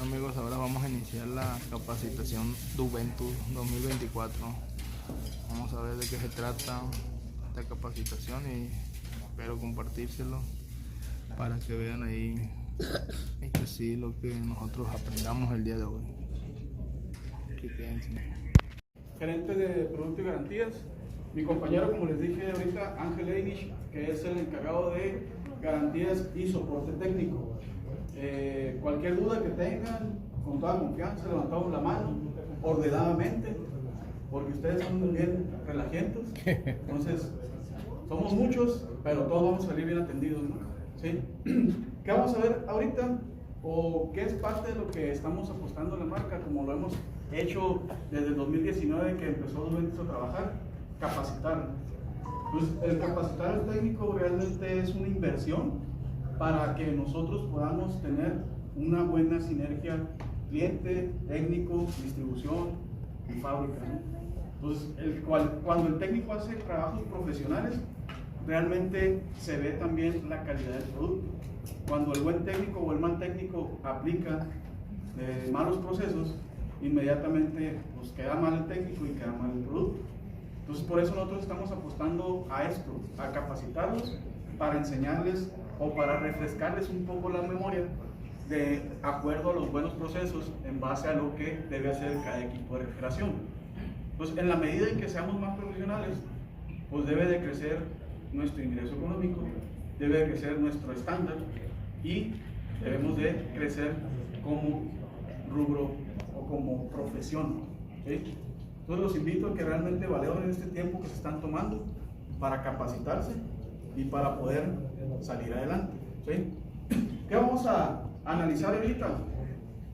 Amigos, ahora vamos a iniciar la capacitación Duventus 2024. Vamos a ver de qué se trata esta capacitación y espero compartírselo para que vean ahí que sí lo que nosotros aprendamos el día de hoy. Aquí quédense. Gerente de Producto y Garantías. Mi compañero, como les dije ahorita, Ángel Einich, que es el encargado de garantías y soporte técnico. Cualquier duda que tengan, con toda confianza, levantamos la mano, ordenadamente, porque ustedes son bien relajientos. Entonces, somos muchos, pero todos vamos a salir bien atendidos, ¿no? ¿Sí? ¿Qué vamos a ver ahorita? ¿O qué es parte de lo que estamos apostando en la marca, como lo hemos hecho desde el 2019 que empezó Duventus a trabajar? Capacitar. Pues el capacitar al técnico realmente es una inversión para que nosotros podamos tener una buena sinergia cliente, técnico, distribución y fábrica, ¿no? Entonces, cuando el técnico hace trabajos profesionales, realmente se ve también la calidad del producto. Cuando el buen técnico o el mal técnico aplica malos procesos, inmediatamente pues, queda mal el técnico y queda mal el producto. Entonces, por eso nosotros estamos apostando a esto, a capacitarlos para enseñarles o para refrescarles un poco la memoria de acuerdo a los buenos procesos en base a lo que debe hacer cada equipo de refrigeración. Entonces, en la medida en que seamos más profesionales, pues debe de crecer nuestro ingreso económico, debe de crecer nuestro estándar y debemos de crecer como rubro o como profesión, ¿sí? Entonces los invito a que realmente valoren este tiempo que se están tomando para capacitarse y para poder salir adelante, ¿sí? ¿Qué vamos a analizar ahorita?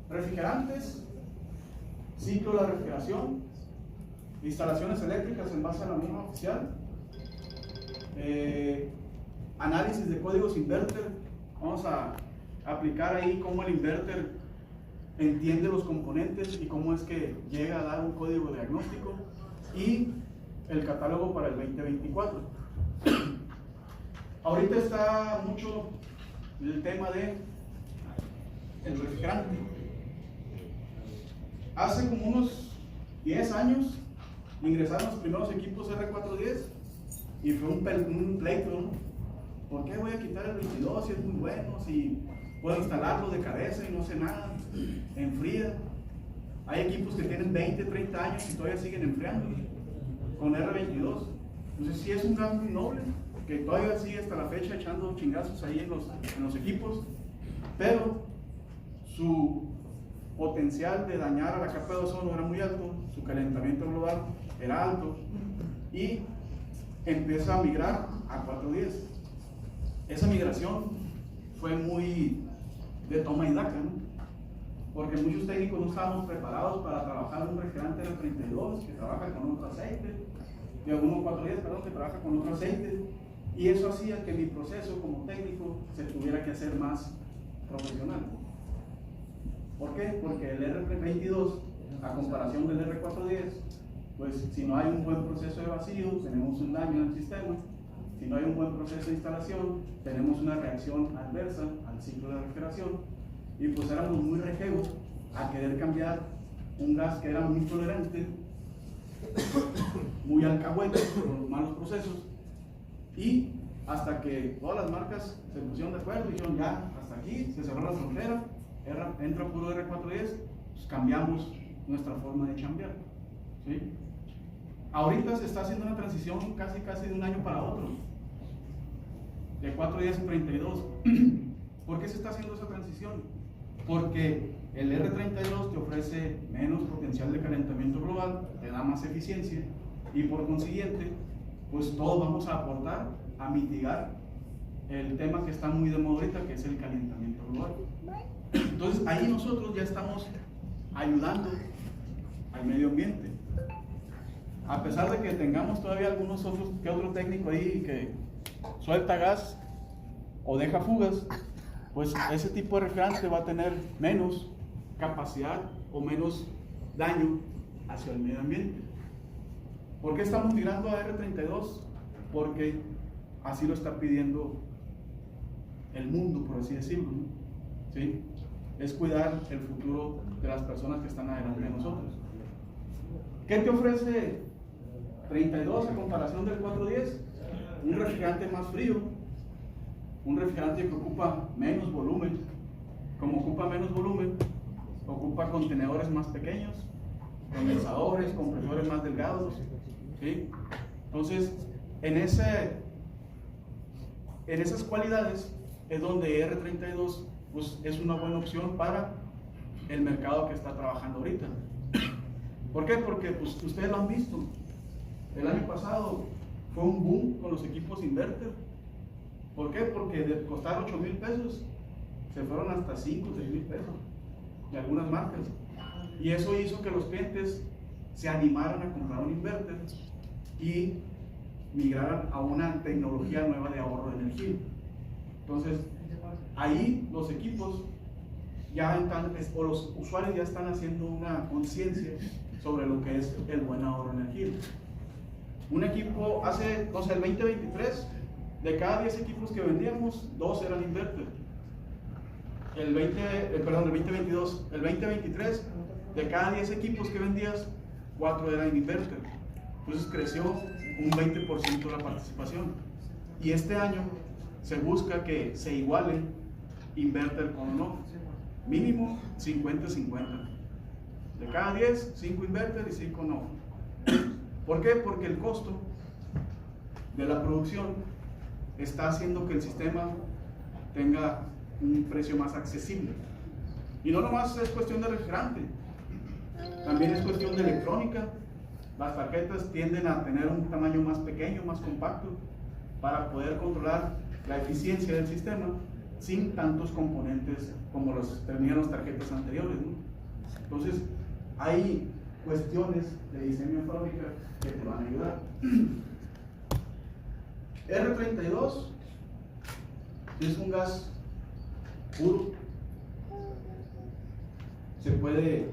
Refrigerantes, ciclo de la refrigeración, instalaciones eléctricas en base a la norma oficial, análisis de códigos inverter. Vamos a aplicar ahí cómo el inverter entiende los componentes y cómo es que llega a dar un código diagnóstico, y el catálogo para el 2024. Ahorita está mucho el tema de el refrigerante. Hace como unos 10 años ingresaron los primeros equipos R410 y fue un pleito, ¿no? ¿Por qué voy a quitar el 22 si es muy bueno, si puedo instalarlo de cabeza y no sé nada, enfría? Hay equipos que tienen 20, 30 años y todavía siguen enfriando con R22. Entonces sí es un cambio muy noble, que todavía sigue hasta la fecha echando chingazos ahí en los equipos, pero su potencial de dañar a la capa de ozono era muy alto, su calentamiento global era alto, y empieza a migrar a 410. Esa migración fue muy de toma y daca, ¿no? Porque muchos técnicos no estábamos preparados para trabajar un refrigerante R32 que trabaja con otro aceite, de 1.410, perdón, que trabaja con otro aceite, y eso hacía que mi proceso como técnico se tuviera que hacer más profesional. ¿Por qué? Porque el R22, a comparación del R410, pues si no hay un buen proceso de vacío, tenemos un daño en el sistema. Si no hay un buen proceso de instalación, tenemos una reacción adversa al ciclo de la refrigeración, y pues éramos muy rejegos a querer cambiar un gas que era muy tolerante, muy alcahuete por los malos procesos, y hasta que todas las marcas se pusieron de acuerdo y dijeron ya, hasta aquí, se cerró la frontera, entra puro R410, pues cambiamos nuestra forma de chambear, ¿sí? Ahorita se está haciendo una transición casi de un año para otro, de 410 a 32. ¿Por qué se está haciendo esa transición? Porque el R32 te ofrece menos potencial de calentamiento global, te da más eficiencia, y por consiguiente, pues todos vamos a aportar a mitigar el tema que está muy de moda ahorita, que es el calentamiento global. Entonces ahí nosotros ya estamos ayudando al medio ambiente. A pesar de que tengamos todavía algunos otros que otro técnico ahí que suelta gas o deja fugas, pues ese tipo de refrigerante va a tener menos capacidad o menos daño hacia el medio ambiente. ¿Por qué estamos migrando a R32? Porque así lo está pidiendo el mundo, por así decirlo, ¿no? ¿Sí? es cuidar el futuro de las personas que están adelante de nosotros. ¿Qué te ofrece 32 en comparación del 410? Un refrigerante más frío, un refrigerante que ocupa menos volumen. Como ocupa menos volumen, ocupa contenedores más pequeños, condensadores, compresores más delgados, ¿sí? Entonces, en esas cualidades es donde R32 pues, es una buena opción para el mercado que está trabajando ahorita. ¿Por qué? Porque pues, ustedes lo han visto. El año pasado fue un boom con los equipos inverter. ¿Por qué? Porque de costar 8,000 pesos se fueron hasta 5, 6,000 pesos de algunas marcas. Y eso hizo que los clientes se animaran a comprar un inverter y migraran a una tecnología nueva de ahorro de energía. Entonces, ahí los equipos ya están, o los usuarios ya están haciendo una conciencia sobre lo que es el buen ahorro de energía. Un equipo hace, el 2023, de cada 10 equipos que vendíamos, 2 eran inverter. El 2022, el 2023, de cada 10 equipos que vendías, 4 eran inverter. Entonces creció un 20% la participación. Y este año se busca que se igualen inverter con no. Mínimo 50-50. De cada 10, 5 inverter y 5 no. ¿Por qué? Porque el costo de la producción está haciendo que el sistema tenga un precio más accesible. Y no nomás es cuestión de refrigerante, también es cuestión de electrónica. Las tarjetas tienden a tener un tamaño más pequeño, más compacto, para poder controlar la eficiencia del sistema sin tantos componentes como los tenían las tarjetas anteriores, ¿no? Entonces, hay cuestiones de diseño de fábrica que te van a ayudar. R32 es un gas puro, se puede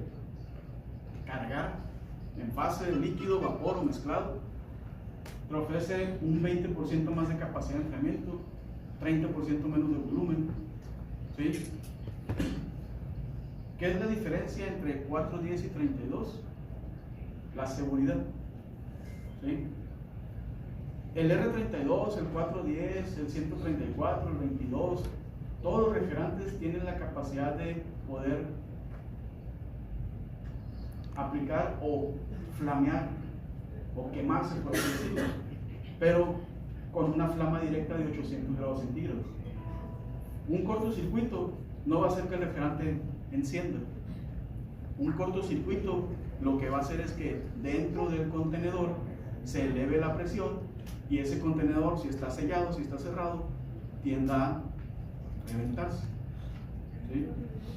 cargar en fase de líquido, vapor o mezclado. Te ofrece un 20% más de capacidad de enfriamiento, 30% menos de volumen, ¿sí? ¿Qué es la diferencia entre 410 y 32? La seguridad, ¿sí? El R32, el 410, el 134, el 22, todos los refrigerantes tienen la capacidad de poder aplicar o flamear o quemarse, por así decirlo, pero con una flama directa de 800 grados centígrados. Un cortocircuito no va a hacer que el refrigerante encienda. Un cortocircuito lo que va a hacer es que dentro del contenedor se eleve la presión y ese contenedor, si está sellado, si está cerrado, tienda a reventarse, ¿sí?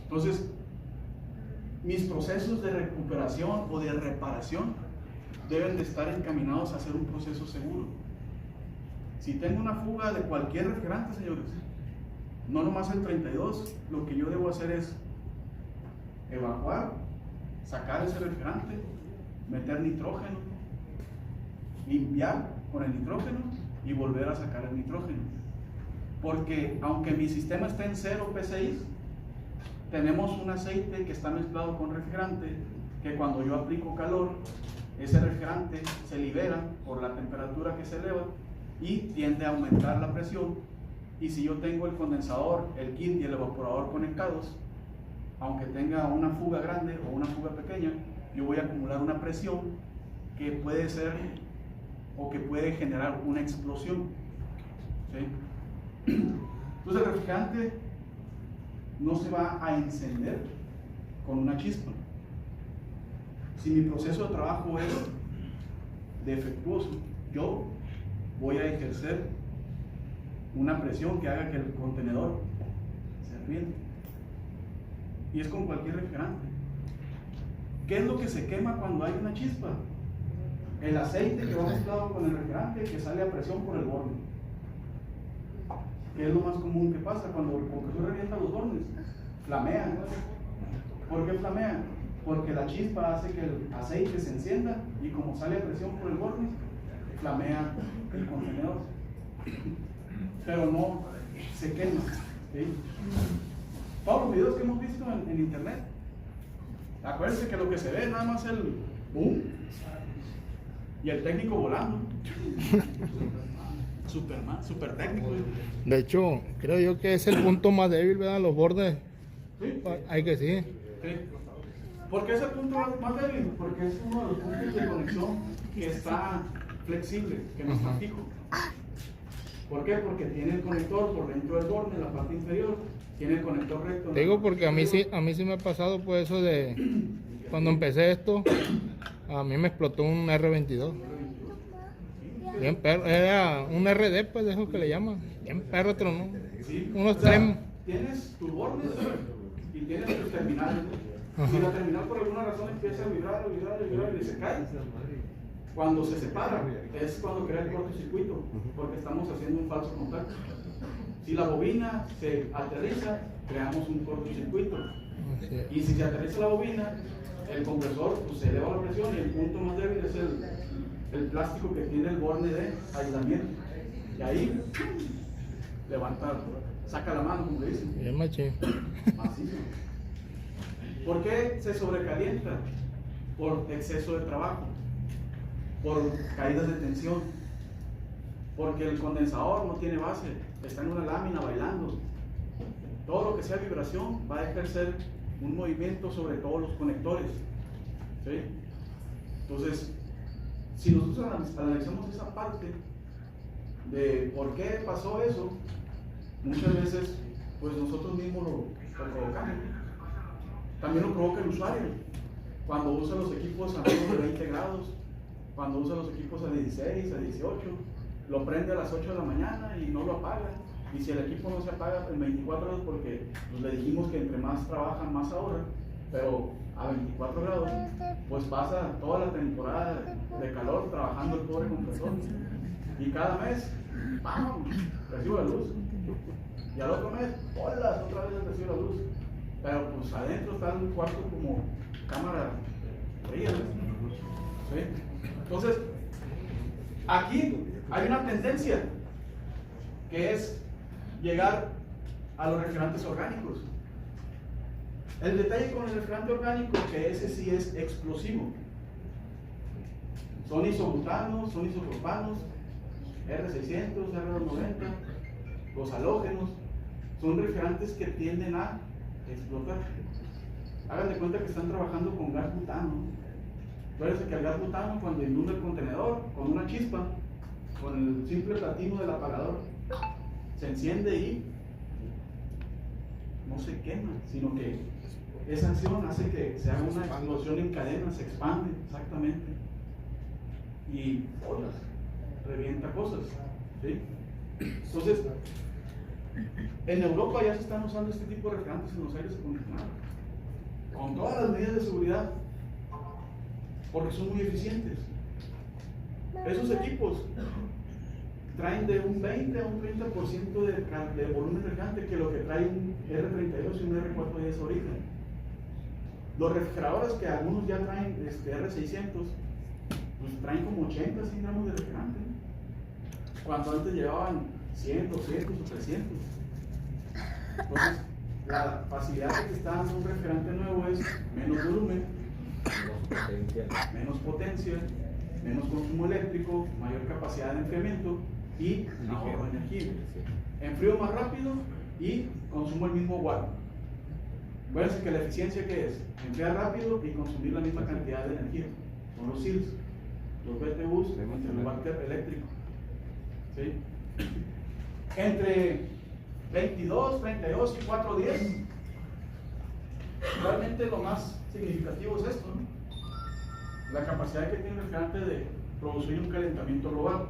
Entonces, mis procesos de recuperación o de reparación deben de estar encaminados a hacer un proceso seguro. Si tengo una fuga de cualquier refrigerante, señores, no nomás el 32, lo que yo debo hacer es evacuar, sacar ese refrigerante, meter nitrógeno, limpiar con el nitrógeno y volver a sacar el nitrógeno. Porque aunque mi sistema esté en 0 PSI, tenemos un aceite que está mezclado con refrigerante, que cuando yo aplico calor, ese refrigerante se libera por la temperatura que se eleva y tiende a aumentar la presión. Y si yo tengo el condensador, el kit y el evaporador conectados, aunque tenga una fuga grande o una fuga pequeña, yo voy a acumular una presión que puede ser o que puede generar una explosión, ¿sí? Entonces el refrigerante no se va a encender con una chispa. Si mi proceso de trabajo es defectuoso, yo voy a ejercer una presión que haga que el contenedor se reviente. Y es con cualquier refrigerante. ¿Qué es lo que se quema cuando hay una chispa? El aceite que va mezclado con el refrigerante que sale a presión por el borne. ¿Qué es lo más común que pasa cuando el compresor revienta los bornes? Flamean. ¿Por qué flamean? Porque la chispa hace que el aceite se encienda y como sale a presión por el borne, flamea el contenedor. Pero no se quema, ¿sí? todos los videos que hemos visto en internet. Acuérdense que lo que se ve es nada más el boom y el técnico volando. Super técnico. De hecho, creo yo que es el punto más débil, ¿verdad? Los bordes. ¿Sí? Hay que sí. Sí. ¿Por qué es el punto más débil? Porque es uno de los puntos de conexión que está flexible, que no está fijo. ¿Por qué? Porque tiene el conector por dentro del borde, en la parte inferior, tiene el conector recto. Te digo porque a mí sí me ha pasado pues eso de cuando empecé esto, a mí me explotó un R22. Bien perro, era un RD pues de esos que le llaman. Bien perro tronó. Sí. Unos O sea, tres. tienes tu borde y tienes tus terminales. Si la terminal por alguna razón empieza a vibrar y se cae, cuando se separa es cuando crea el cortocircuito, porque estamos haciendo un falso contacto. Si la bobina se aterriza, creamos un cortocircuito. Y si se aterriza la bobina, el compresor pues, se eleva la presión y el punto más débil es el plástico que tiene el borde de aislamiento. Y ahí levanta, saca la mano, como le dicen. Bien machín. Macizo. ¿Por qué se sobrecalienta? Por exceso de trabajo, por caídas de tensión, porque el condensador no tiene base, está en una lámina bailando. Todo lo que sea vibración va a ejercer un movimiento sobre todos los conectores. ¿Sí? Entonces, si nosotros analizamos esa parte de por qué pasó eso, muchas veces pues nosotros mismos lo provocamos. También lo provoca el usuario cuando usa los equipos a menos de 20 grados, cuando usa los equipos a 16, a 18, lo prende a las 8 de la mañana y no lo apaga. Y si el equipo no se apaga en 24 horas, porque pues, le dijimos que entre más trabajan, más ahorran, pero a 24 grados, pues pasa toda la temporada de calor trabajando el pobre compresor. Y cada mes, ¡pam!, recibe la luz. Y al otro mes, ¡hola!, otra vez recibe la luz. Pero pues adentro está un cuarto como cámara fría, ¿no? ¿Sí? Entonces, aquí hay una tendencia que es llegar a los refrigerantes orgánicos. El detalle con el refrigerante orgánico es que ese sí es explosivo. Son isobutanos, son isopropanos, R600, R290, los halógenos. Son refrigerantes que tienden a explotar. Hagan de cuenta que están trabajando con gas butano. Acuérdense que el gas butano, cuando inunda el contenedor con una chispa, con el simple platino del apagador, se enciende y no se quema, sino que esa acción hace que se haga una explosión en cadena, se expande, exactamente, y revienta cosas, ¿sí? Entonces, en Europa ya se están usando este tipo de refrigerantes en los aires acondicionados, con todas las medidas de seguridad, porque son muy eficientes. Esos equipos traen de un 20 a un 30% de volumen refrigerante que lo que trae un R32 y un R410 ahorita. Los refrigeradores que algunos ya traen R600, pues traen como 80, 100 gramos de refrigerante, cuando antes llevaban 100, 200 o 300. Entonces, la facilidad que está dando un refrigerante nuevo es menos volumen, menos potencia, menos consumo eléctrico, mayor capacidad de enfriamiento y ahorro de energía. Enfrío más rápido y consumo el mismo watt. Acuérdense que la eficiencia, ¿qué es? Enfriar rápido y consumir la misma cantidad de energía. Son los CILs, los BTUs, el watt eléctrico. ¿Sí? Entre 22, 32 y 410, realmente lo más significativo es esto, ¿no? La capacidad que tiene el refrigerante de producir un calentamiento global.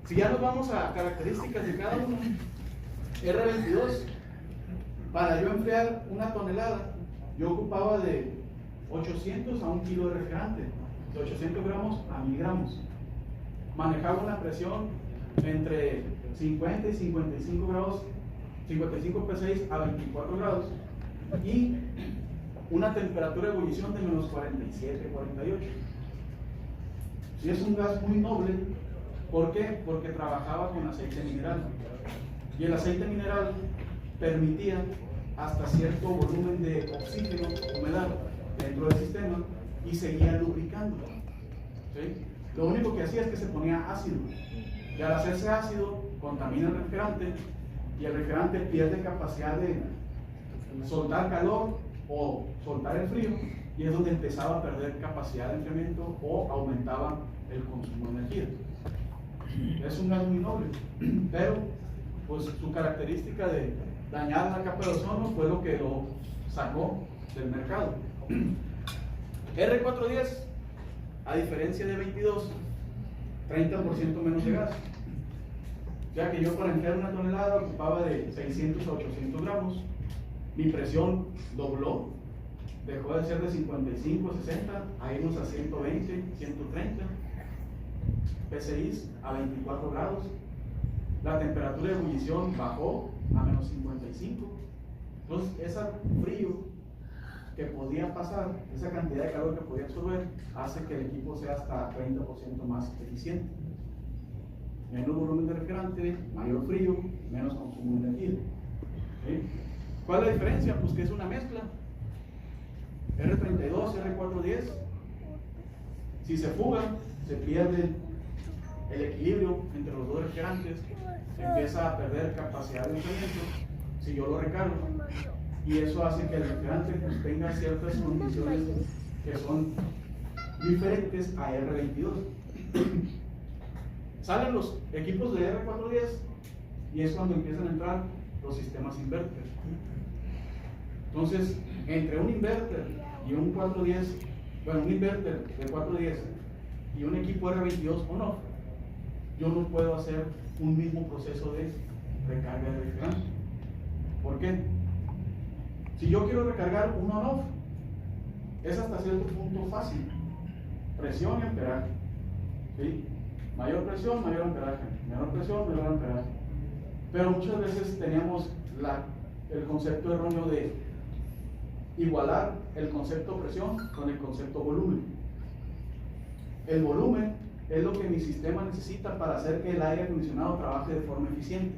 Si ya nos vamos a características de cada uno, R22, para yo enfriar una tonelada, yo ocupaba de 800 a 1 kilo de refrigerante, de 800 gramos a 1000 gramos. Manejaba una presión entre 50 y 55 grados, 55 P6 a 24 grados, y una temperatura de ebullición de menos 47, 48. Si es un gas muy noble, ¿por qué? Porque trabajaba con aceite mineral. Y el aceite mineral permitía hasta cierto volumen de oxígeno, humedad dentro del sistema y seguía lubricando. ¿Sí? Lo único que hacía es que se ponía ácido, y al hacerse ácido contamina el refrigerante y el refrigerante pierde capacidad de soltar calor o soltar el frío, y es donde empezaba a perder capacidad de enfriamiento o aumentaba el consumo de energía. Es un gas muy noble, pero pues su característica de dañar la capa de ozono fue lo que lo sacó del mercado. R410, a diferencia de 22, 30% menos de gas. Ya que yo para enfriar una tonelada ocupaba de 600 a 800 gramos, mi presión dobló, dejó de ser de 55 a 60 a irnos a 120, 130, PCI a 24 grados, la temperatura de ebullición bajó a menos 55. Entonces, ese frío que podía pasar, esa cantidad de calor que podía absorber, hace que el equipo sea hasta 30% más eficiente. Menos volumen de refrigerante, mayor frío, menos consumo de energía. ¿Sí? ¿Cuál es la diferencia? Pues que es una mezcla. R32, R410. Si se fuga, se pierde el equilibrio entre los dos refrigerantes, se empieza a perder capacidad de enfriamiento si yo lo recargo, y eso hace que el refrigerante pues, tenga ciertas condiciones que son diferentes a R22. Salen los equipos de R410 y es cuando empiezan a entrar los sistemas inverter. Entonces, entre un inverter y un 410, bueno, un inverter de 410 y un equipo R22 o no, yo no puedo hacer un mismo proceso de recarga de refrigerante. ¿Por qué? Si yo quiero recargar un on-off, es hasta cierto punto fácil. Presión y amperaje. ¿Sí? Mayor presión, mayor amperaje. Menor presión, menor amperaje. Pero muchas veces teníamos el concepto erróneo de igualar el concepto presión con el concepto volumen. El volumen es lo que mi sistema necesita para hacer que el aire acondicionado trabaje de forma eficiente.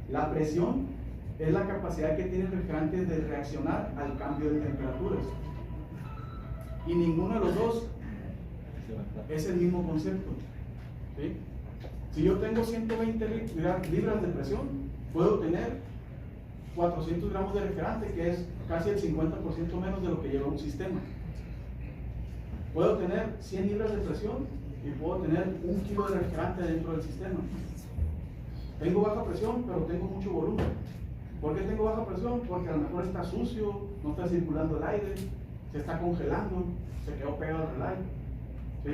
La presión es la capacidad que tiene el refrigerante de reaccionar al cambio de temperaturas. Y ninguno de los dos es el mismo concepto. ¿Sí? Si yo tengo 120 libras de presión, puedo tener 400 gramos de refrigerante, que es casi el 50% menos de lo que lleva un sistema. Puedo tener 100 libras de presión y puedo tener 1 kilo de refrigerante dentro del sistema. Tengo baja presión, pero tengo mucho volumen. ¿Por qué tengo baja presión? Porque a lo mejor está sucio, no está circulando el aire, se está congelando, se quedó pegado al relay. ¿Sí?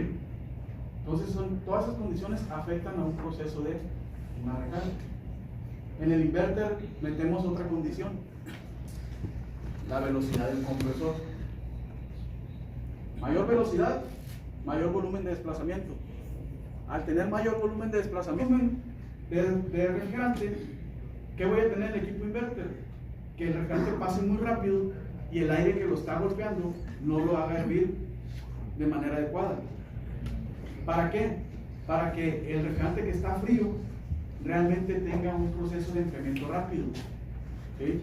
Entonces, todas esas condiciones afectan a un proceso de una recarga. En el inverter metemos otra condición: la velocidad del compresor. Mayor velocidad, mayor volumen de desplazamiento. Al tener mayor volumen de desplazamiento de refrigerante, ¿qué voy a tener en el equipo inverter? Que el refrigerante pase muy rápido y el aire que lo está golpeando no lo haga hervir de manera adecuada. ¿Para qué? Para que el refrigerante que está frío realmente tenga un proceso de enfriamiento rápido. ¿Sí?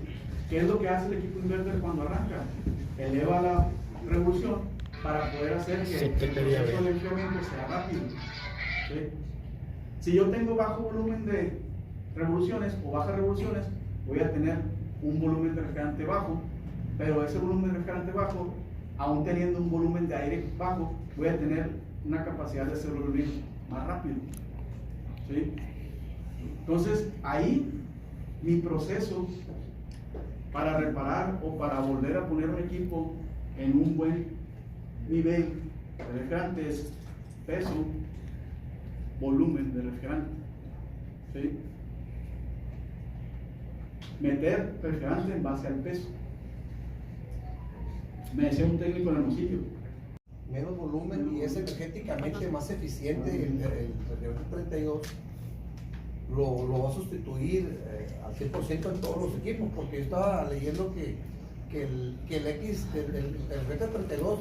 ¿Qué es lo que hace el equipo inverter cuando arranca? Eleva la revolución para poder hacer que el proceso de enfriamiento sea rápido. ¿Sí? Si yo tengo bajo volumen de revoluciones o bajas revoluciones, voy a tener un volumen de refrigerante bajo, pero ese volumen de refrigerante bajo, aún teniendo un volumen de aire bajo, voy a tener una capacidad de hacerlo hervir más rápido. ¿Sí? Entonces, ahí mi proceso para reparar o para volver a poner un equipo en un buen nivel de refrigerante es peso, volumen de refrigerante. ¿Sí? Meter refrigerante en base al peso. Me decía un técnico en Hermosillo: menos volumen y es energéticamente más eficiente. El refrigerante 32 lo va a sustituir al 100% en todos los equipos, porque yo estaba leyendo que el refrigerante 32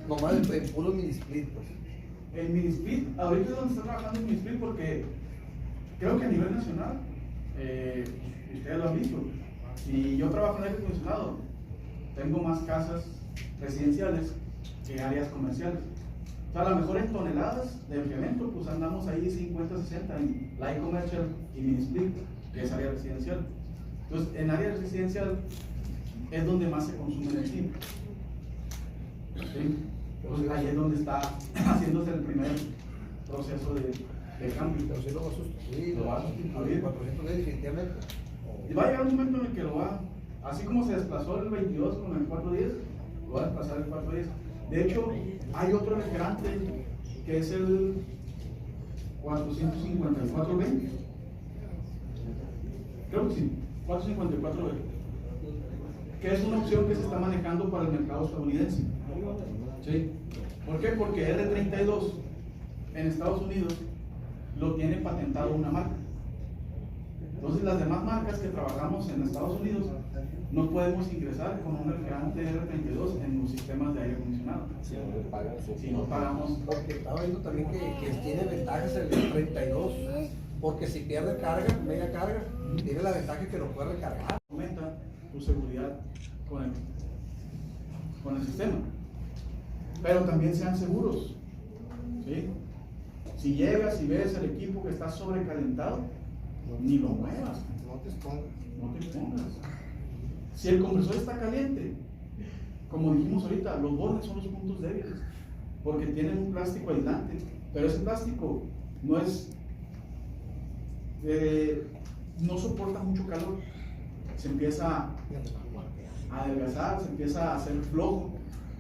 nomás en puro mini split. Pues. El mini split, ahorita es donde está trabajando el mini split, porque creo que a nivel nacional ustedes lo han visto. Si yo trabajo en aire acondicionado, tengo más casas residenciales que áreas comerciales. O sea, a lo mejor en toneladas de enfriamiento, pues andamos ahí 50, 60 en light commercial y mini split, que es área residencial. Entonces, en área residencial es donde más se consume energía. ¿Sí? Entonces, ahí es donde está haciéndose el primer proceso de cambio. Pero si lo va a sustituir, Lo va a sustituir. 400 definitivamente. Y va a llegar un momento en el que lo va, así como se desplazó el 22 con el 410, lo va a desplazar el 410. De hecho, hay otro refrigerante que es el 454B. Creo que sí, 454B. Que es una opción que se está manejando para el mercado estadounidense. ¿Sí? ¿Por qué? Porque R32 en Estados Unidos lo tiene patentado una marca. Entonces las demás marcas que trabajamos en Estados Unidos no podemos ingresar con un refrigerante R32 en los sistemas de aire acondicionado. Si no pagamos. Porque estaba viendo también que tiene ventajas el 32, porque si pierde carga, media carga, tiene la ventaja que lo puede recargar. Aumenta tu seguridad con el sistema. Pero también sean seguros. ¿Sí? Si llegas y ves el equipo que está sobrecalentado, ni lo muevas. No te expongas. No te expongas. Si el compresor está caliente, como dijimos ahorita, los bordes son los puntos débiles, porque tienen un plástico aislante, pero ese plástico no es, no soporta mucho calor, se empieza a adelgazar, se empieza a hacer flojo,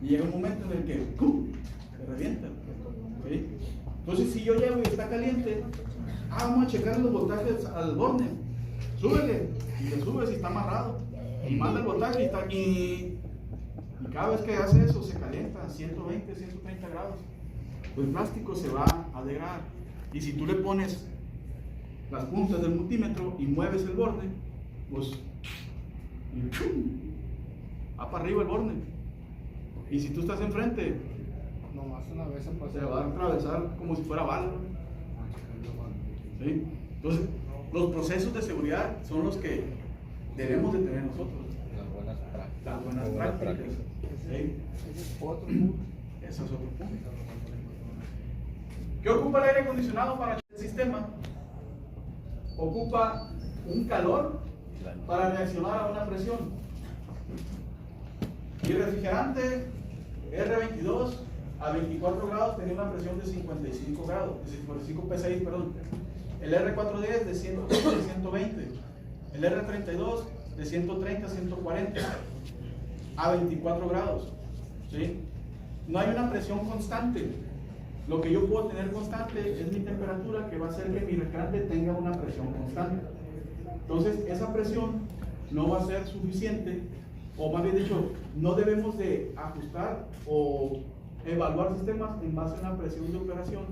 y llega un momento en el que ¡pum!, se revienta. ¿Sí? Entonces, si yo llego y está caliente, vamos a checar los voltajes al borne, súbele, y le subes y está amarrado, y manda el voltaje y está aquí, y cada vez que hace eso se calienta a 120, 130 grados, pues el plástico se va a degradar. Y si tú le pones las puntas del multímetro y mueves el borde, pues y ¡chum!, va para arriba el borde. Y si tú estás enfrente, Nomás una vez se va a atravesar como si fuera bala. ¿Sí? Entonces, los procesos de seguridad son los que debemos de tener nosotros. Las buenas prácticas. ¿Sí? Ese es otro punto. ¿Qué ocupa el aire acondicionado para el sistema? Ocupa un calor para reaccionar a una presión. Y el refrigerante R22 a 24 grados tenía una presión de 55 grados, de 55 PSI, perdón. El R410 de 115 a 120. El R32 de 130 a 140 a 24 grados. ¿Sí? No hay una presión constante. Lo que yo puedo tener constante es mi temperatura, que va a hacer que mi refrigerante tenga una presión constante. Entonces, esa presión no va a ser suficiente, o más bien dicho, no debemos de ajustar o evaluar sistemas en base a una presión de operación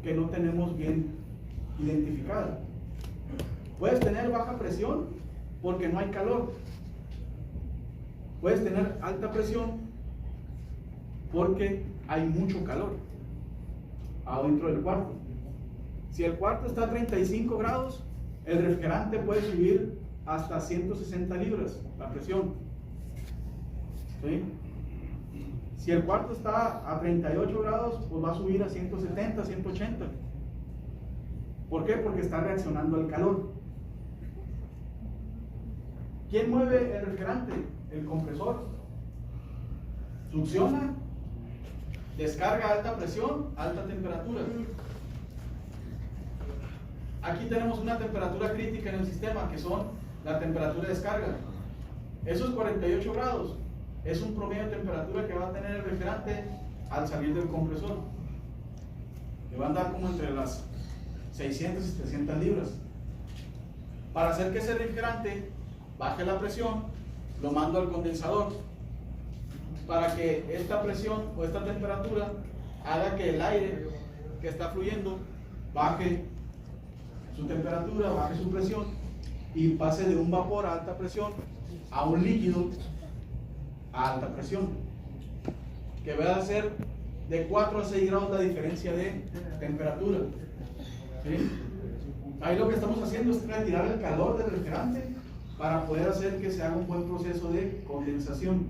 que no tenemos bien identificada. Puedes tener baja presión porque no hay calor. Puedes tener alta presión porque hay mucho calor adentro del cuarto. Si el cuarto está a 35 grados, el refrigerante puede subir hasta 160 libras la presión. ¿Sí? Si el cuarto está a 38 grados, pues va a subir a 170, 180. ¿Por qué? Porque está reaccionando al calor. ¿Quién mueve el refrigerante? El compresor. Succiona, descarga a alta presión, alta temperatura. Aquí tenemos una temperatura crítica en el sistema, que son la temperatura de descarga. Esos 48 grados es un promedio de temperatura que va a tener el refrigerante al salir del compresor, que va a andar como entre las 600 y 300 libras. Para hacer que ese refrigerante baje la presión, lo mando al condensador para que esta presión o esta temperatura haga que el aire que está fluyendo baje su temperatura, baje su presión y pase de un vapor a alta presión a un líquido a alta presión, que va a ser de 4 a 6 grados la diferencia de temperatura. ¿Sí? Ahí lo que estamos haciendo es retirar el calor del refrigerante para poder hacer que se haga un buen proceso de condensación.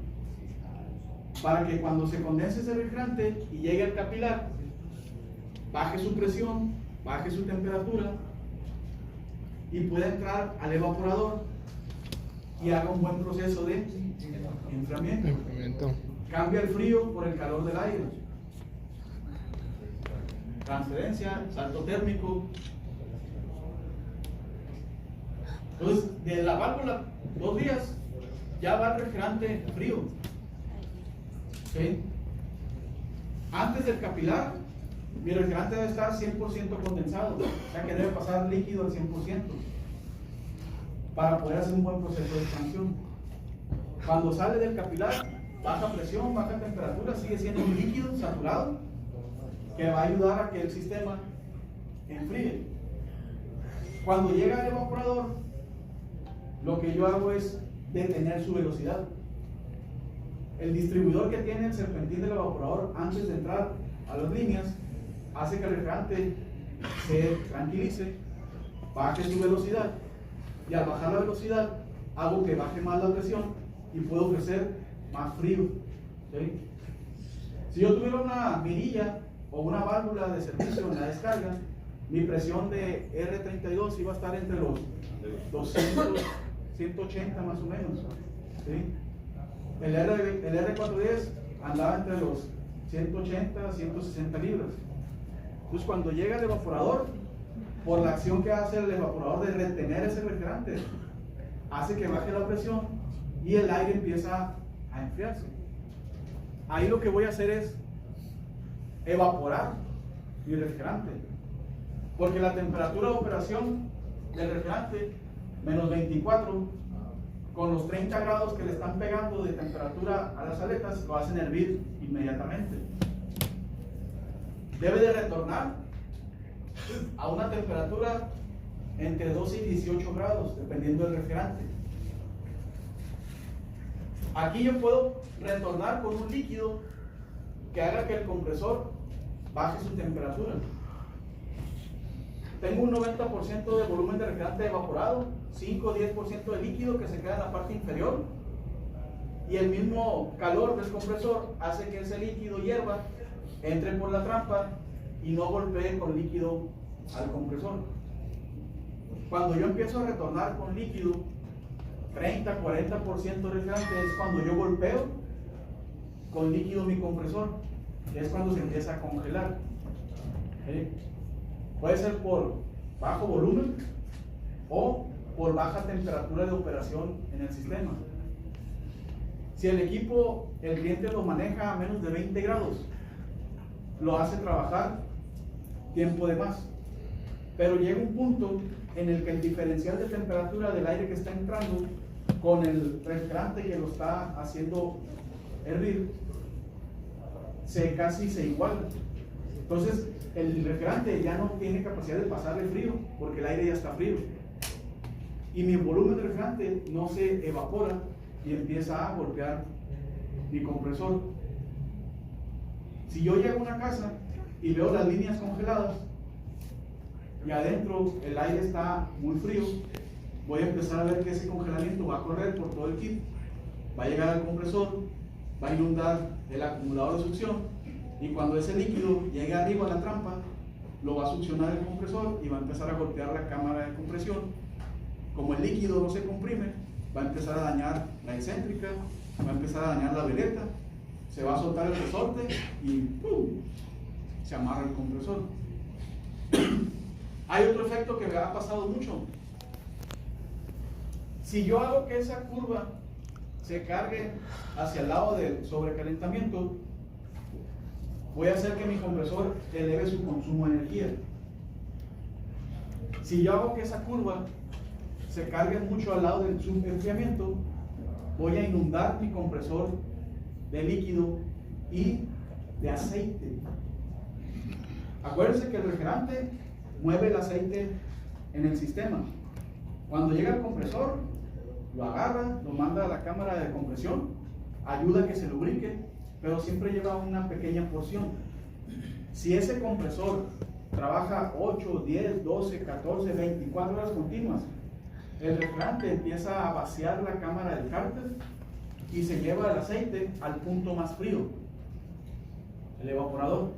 Para que cuando se condense ese refrigerante y llegue al capilar, baje su presión, baje su temperatura y pueda entrar al evaporador y haga un buen proceso de enfriamiento. Cambia el frío por el calor del aire. Transferencia, salto térmico. Entonces, de la válvula, 2 días, ya va el refrigerante frío. ¿Sí? Antes del capilar, mi refrigerante debe estar 100% condensado, o sea que debe pasar líquido al 100% para poder hacer un buen proceso de expansión. Cuando sale del capilar, baja presión, baja temperatura, sigue siendo un líquido saturado que va a ayudar a que el sistema enfríe. Cuando llega al evaporador, lo que yo hago es detener su velocidad. El distribuidor que tiene el serpentín del evaporador antes de entrar a las líneas hace que el refrigerante se tranquilice, baje su velocidad, y al bajar la velocidad hago que baje más la presión y puedo ofrecer más frío. ¿Sí? Si yo tuviera una mirilla o una válvula de servicio en la descarga, mi presión de R32 iba a estar entre los 200, 180 más o menos. ¿Sí? El R410 andaba entre los 180, 160 libras. Entonces cuando llega el evaporador, por la acción que hace el evaporador de retener ese refrigerante, hace que baje la presión y el aire empieza a enfriarse. Ahí lo que voy a hacer es evaporar mi refrigerante, porque la temperatura de operación del refrigerante, menos 24, con los 30 grados que le están pegando de temperatura a las aletas, lo hacen hervir inmediatamente. Debe de retornar a una temperatura entre 12 y 18 grados, dependiendo del refrigerante. Aquí yo puedo retornar con un líquido que haga que el compresor baje su temperatura. Tengo un 90% de volumen de refrigerante evaporado, 5 o 10% de líquido que se queda en la parte inferior, y el mismo calor del compresor hace que ese líquido hierva, entre por la trampa y no golpee con líquido al compresor. Cuando yo empiezo a retornar con líquido, 30-40% de refrigerante, es cuando yo golpeo con líquido mi compresor, que es cuando se empieza a congelar. ¿Sí? Puede ser por bajo volumen o por baja temperatura de operación en el sistema. Si el equipo, el cliente lo maneja a menos de 20 grados, lo hace trabajar tiempo de más. Pero llega un punto en el que el diferencial de temperatura del aire que está entrando con el refrigerante que lo está haciendo hervir casi se iguala. Entonces el refrigerante ya no tiene capacidad de pasarle frío porque el aire ya está frío, y mi volumen de refrigerante no se evapora y empieza a golpear mi compresor. Si yo llego a una casa y veo las líneas congeladas y adentro el aire está muy frío, voy a empezar a ver que ese congelamiento va a correr por todo el kit, va a llegar al compresor, va a inundar el acumulador de succión, y cuando ese líquido llegue arriba a la trampa, lo va a succionar el compresor y va a empezar a golpear la cámara de compresión. Como el líquido no se comprime, va a empezar a dañar la excéntrica, va a empezar a dañar la veleta, se va a soltar el resorte y ¡pum!, se amarra el compresor. Hay otro efecto que me ha pasado mucho. Si yo hago que esa curva se cargue hacia el lado del sobrecalentamiento, voy a hacer que mi compresor eleve su consumo de energía. Si yo hago que esa curva se cargue mucho al lado del subenfriamiento, voy a inundar mi compresor de líquido y de aceite. Acuérdense que el refrigerante mueve el aceite en el sistema. Cuando llega el compresor, lo agarra, lo manda a la cámara de compresión, ayuda a que se lubrique, pero siempre lleva una pequeña porción. Si ese compresor trabaja 8, 10, 12, 14, 24 horas continuas. El refrigerante empieza a vaciar la cámara del cárter y se lleva el aceite al punto más frío, el evaporador.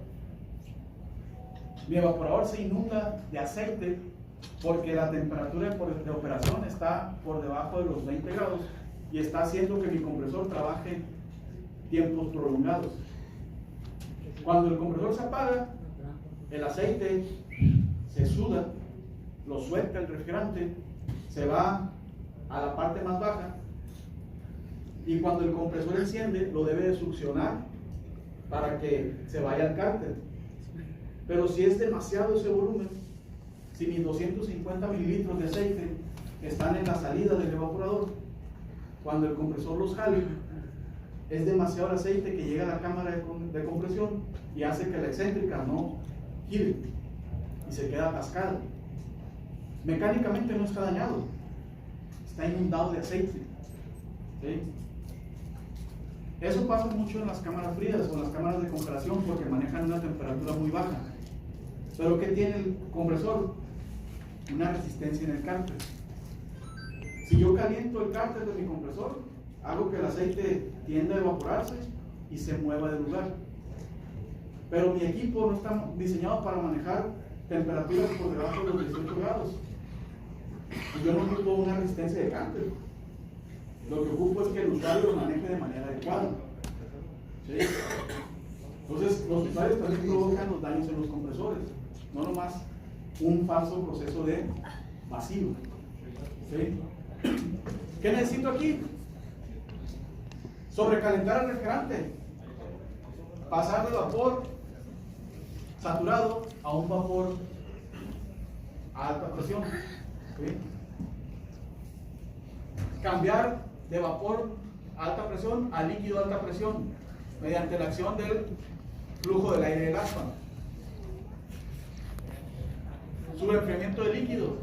Mi evaporador se inunda de aceite porque la temperatura de operación está por debajo de los 20 grados y está haciendo que mi compresor trabaje tiempos prolongados. Cuando el compresor se apaga, el aceite se suda, lo suelta el refrigerante, se va a la parte más baja y cuando el compresor enciende lo debe de succionar para que se vaya al cárter. Pero si es demasiado ese volumen, si mis 250 mililitros de aceite están en la salida del evaporador, cuando el compresor los jale, es demasiado el aceite que llega a la cámara de compresión y hace que la excéntrica no gire y se queda atascada. Mecánicamente no está dañado, está inundado de aceite. ¿Sí? Eso pasa mucho en las cámaras frías o en las cámaras de congelación porque manejan una temperatura muy baja. Pero ¿qué tiene el compresor? Una resistencia en el cárter. Si yo caliento el cárter de mi compresor, hago que el aceite tienda a evaporarse y se mueva de lugar. Pero mi equipo no está diseñado para manejar temperaturas por debajo de los 18 grados. Y yo no ocupo una resistencia de cárter. Lo que ocupo es que el usuario lo maneje de manera adecuada. ¿Sí? Entonces, los usuarios también provocan los daños en los compresores, no nomás un falso proceso de vacío. ¿Sí? ¿Qué necesito aquí? Sobrecalentar el refrigerante, pasar de vapor saturado a un vapor a alta presión. ¿Sí? Cambiar de vapor a alta presión a líquido a alta presión mediante la acción del flujo del aire del aspa. Sobreenfriamiento de líquido.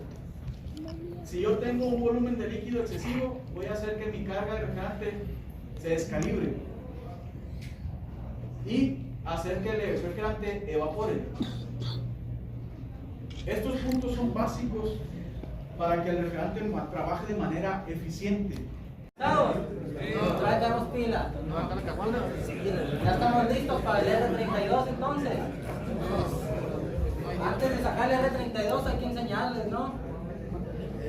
Si yo tengo un volumen de líquido excesivo, voy a hacer que mi carga de refrigerante se descalibre y hacer que el refrigerante evapore. Estos puntos son básicos para que el refrigerante trabaje de manera eficiente. Traigamos pilas. Ya estamos listos para el R32 entonces. Antes de sacar el R32 hay que enseñarles, ¿no?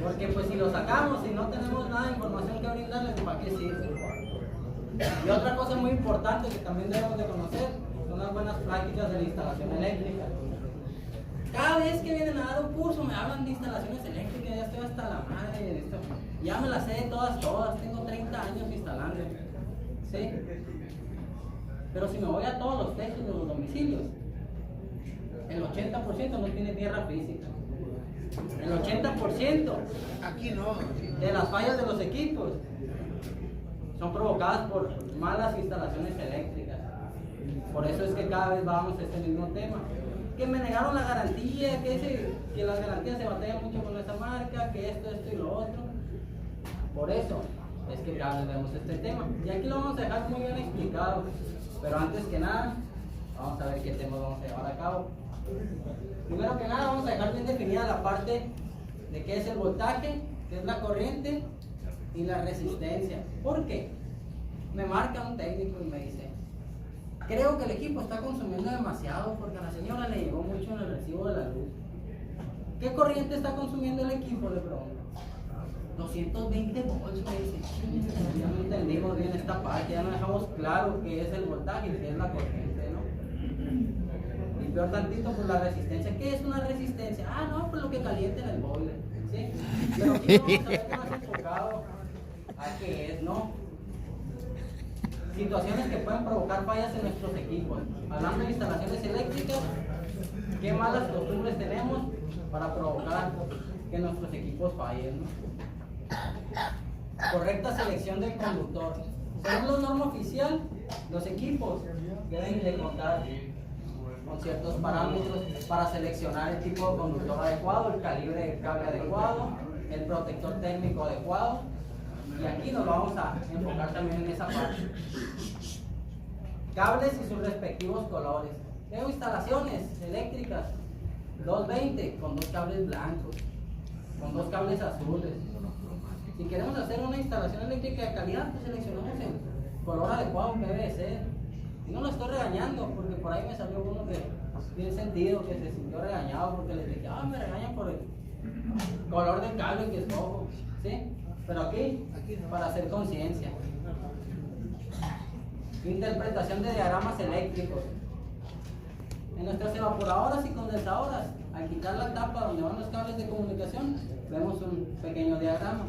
Porque pues si lo sacamos y no tenemos nada de información que brindarles, ¿para qué sirve? Y otra cosa muy importante que también debemos de conocer son las buenas prácticas de la instalación eléctrica. Cada vez que vienen a dar un curso me hablan de instalaciones eléctricas, ya estoy hasta la madre de esto. Ya me las sé todas, tengo 30 años instalando. ¿Sí? Pero si me voy a todos los techos de los domicilios, el 80% no tiene tierra física. El 80% Aquí no. de las fallas de los equipos son provocadas por malas instalaciones eléctricas. Por eso es que cada vez vamos a este mismo tema. Que me negaron la garantía, que las garantías se batallan mucho con esa marca, que esto y lo otro. Por eso es que cada vez vemos este tema. Y aquí lo vamos a dejar muy bien explicado. Pero antes que nada, vamos a ver qué temas vamos a llevar a cabo. Primero que nada, vamos a dejar bien definida la parte de qué es el voltaje, qué es la corriente y la resistencia. ¿Por qué? Me marca un técnico y me dice: creo que el equipo está consumiendo demasiado porque a la señora le llegó mucho en el recibo de la luz. ¿Qué corriente está consumiendo el equipo? Le pregunto. 220 volts, me dice. Ya no entendimos bien esta parte, ya no dejamos claro qué es el voltaje y qué es la corriente, ¿no? Y peor tantito, pues la resistencia. ¿Qué es una resistencia? Ah, no, pues lo que calienta en el boiler, ¿sí? Pero aquí vamos a ver más enfocado a qué es, ¿no? Situaciones que pueden provocar fallas en nuestros equipos. Hablando de instalaciones eléctricas, ¿qué malas costumbres tenemos para provocar que nuestros equipos fallen, ¿no? Correcta selección del conductor. Según la norma oficial, los equipos deben de contar con ciertos parámetros para seleccionar el tipo de conductor adecuado, el calibre de cable adecuado, el protector térmico adecuado. Y aquí nos vamos a enfocar también en esa parte. Cables y sus respectivos colores. Tengo instalaciones eléctricas 220 con 2 cables blancos, con 2 cables azules. Si queremos hacer una instalación eléctrica de calidad, pues seleccionamos el color adecuado que debe ser. Y no lo estoy regañando, porque por ahí me salió uno que tiene sentido, que se sintió regañado porque les dije, me regañan por el color del cable que escojo, ¿sí? Pero aquí, para hacer conciencia. Interpretación de diagramas eléctricos. En nuestras evaporadoras y condensadoras, al quitar la tapa donde van los cables de comunicación, vemos un pequeño diagrama.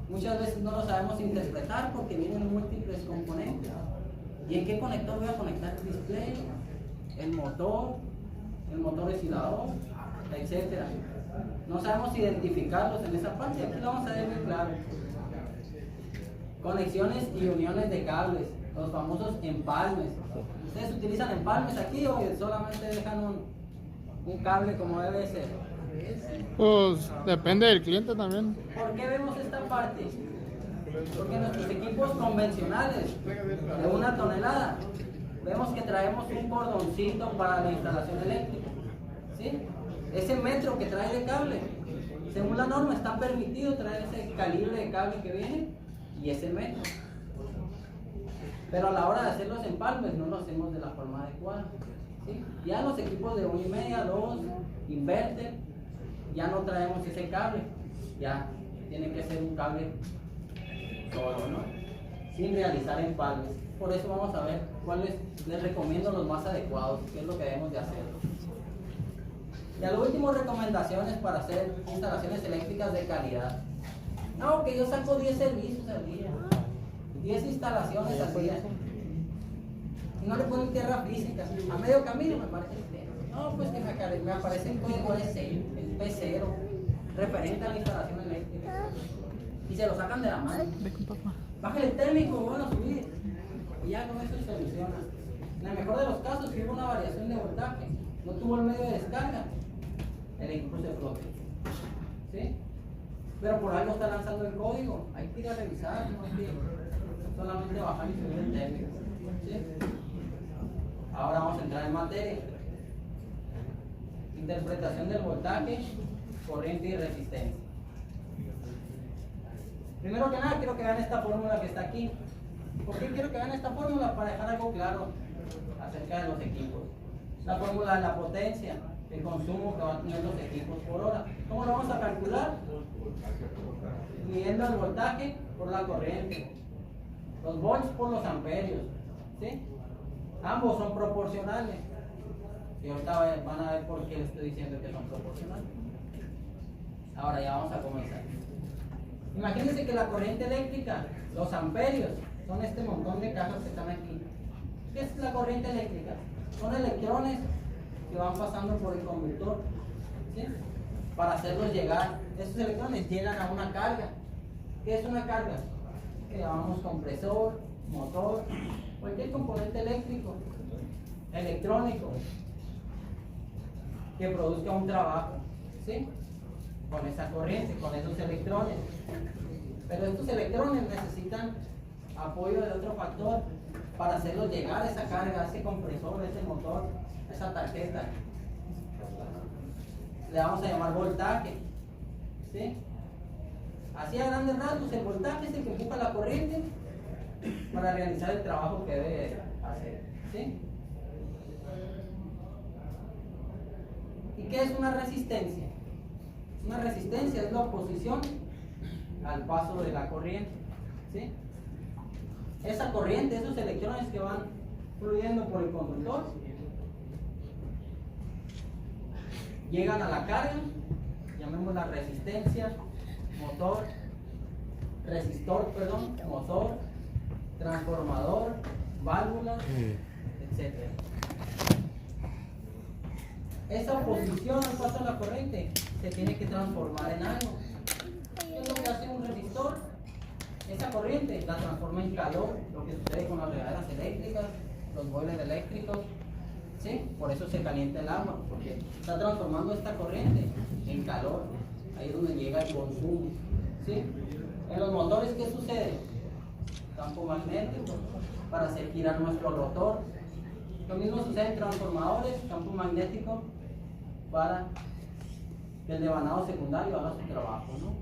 Muchas veces no lo sabemos interpretar porque vienen múltiples componentes. ¿Y en qué conector voy a conectar el display? El motor oscilador, etc. No sabemos identificarlos en esa parte, aquí lo vamos a ver muy claro. Conexiones y uniones de cables, los famosos empalmes. ¿Ustedes utilizan empalmes aquí o solamente dejan un cable como debe ser? Pues depende del cliente también. ¿Por qué vemos esta parte? Porque nuestros equipos convencionales de 1 tonelada, vemos que traemos un cordoncito para la instalación eléctrica, ¿sí? Ese metro que trae de cable, según la norma está permitido traer ese calibre de cable que viene y ese metro. Pero a la hora de hacer los empalmes no lo hacemos de la forma adecuada, ¿sí? Ya los equipos de 1,5, 2, inverter, ya no traemos ese cable, ya tiene que ser un cable solo, ¿no? Sin realizar empalmes. Por eso vamos a ver cuáles les recomiendo los más adecuados, qué es lo que debemos de hacer. Y al último, recomendaciones para hacer instalaciones eléctricas de calidad. No, que yo saco 10 servicios al día, 10 instalaciones al día. Y no le ponen tierra física. A medio camino me parece pleno. No, pues que me aparece el código el P0, referente a la instalación eléctrica. Y se lo sacan de la mano. Baja el térmico, bueno, subir. Y ya con eso se soluciona. En el mejor de los casos, si hubo una variación de voltaje, no tuvo el medio de descarga, el equipo se flote. ¿Sí? Pero por algo está lanzando el código. Hay que ir a revisar, no hay que solamente bajar y subir el térmico. ¿Sí? Ahora vamos a entrar en materia. Interpretación del voltaje, corriente y resistencia. Primero que nada, quiero que vean esta fórmula que está aquí. ¿Por qué quiero que vean esta fórmula? Para dejar algo claro acerca de los equipos. La fórmula de la potencia, el consumo que van a tener los equipos por hora. ¿Cómo lo vamos a calcular? Midiendo el voltaje por la corriente, los volts por los amperios, ¿sí? Ambos son proporcionales. Y ahorita van a ver por qué les estoy diciendo que son proporcionales. Ahora ya vamos a comenzar. Imagínense que la corriente eléctrica, los amperios, son este montón de cajas que están aquí. ¿Qué es la corriente eléctrica? Son electrones que van pasando por el conductor, ¿sí? Para hacerlos llegar. Esos electrones llegan a una carga. ¿Qué es una carga? Que llamamos compresor, motor, cualquier componente eléctrico, electrónico, que produzca un trabajo, ¿sí? Con esa corriente, con esos electrones. Pero estos electrones necesitan apoyo de otro factor para hacerlos llegar a esa carga, a ese compresor, a ese motor, a esa tarjeta. Le vamos a llamar voltaje, ¿sí? Así a grandes rasgos, el voltaje es el que empuja la corriente para realizar el trabajo que debe hacer, ¿sí? ¿Y qué es una resistencia? Una resistencia es la oposición al paso de la corriente, ¿sí? Esa corriente, esos electrones que van fluyendo por el conductor, llegan a la carga, llamémosla resistencia, motor, motor, transformador, válvula, etc. Esa oposición al paso de la corriente se tiene que transformar en algo. ¿Qué es lo que hace un resistor? Esa corriente la transforma en calor, lo que sucede con las regaderas eléctricas, los boilers eléctricos, ¿sí? Por eso se calienta el agua, porque está transformando esta corriente en calor. Ahí es donde llega el consumo, ¿sí? En los motores, ¿qué sucede? Campo magnético para hacer girar nuestro rotor. Lo mismo sucede en transformadores, campo magnético para que el devanado secundario haga su trabajo, ¿no?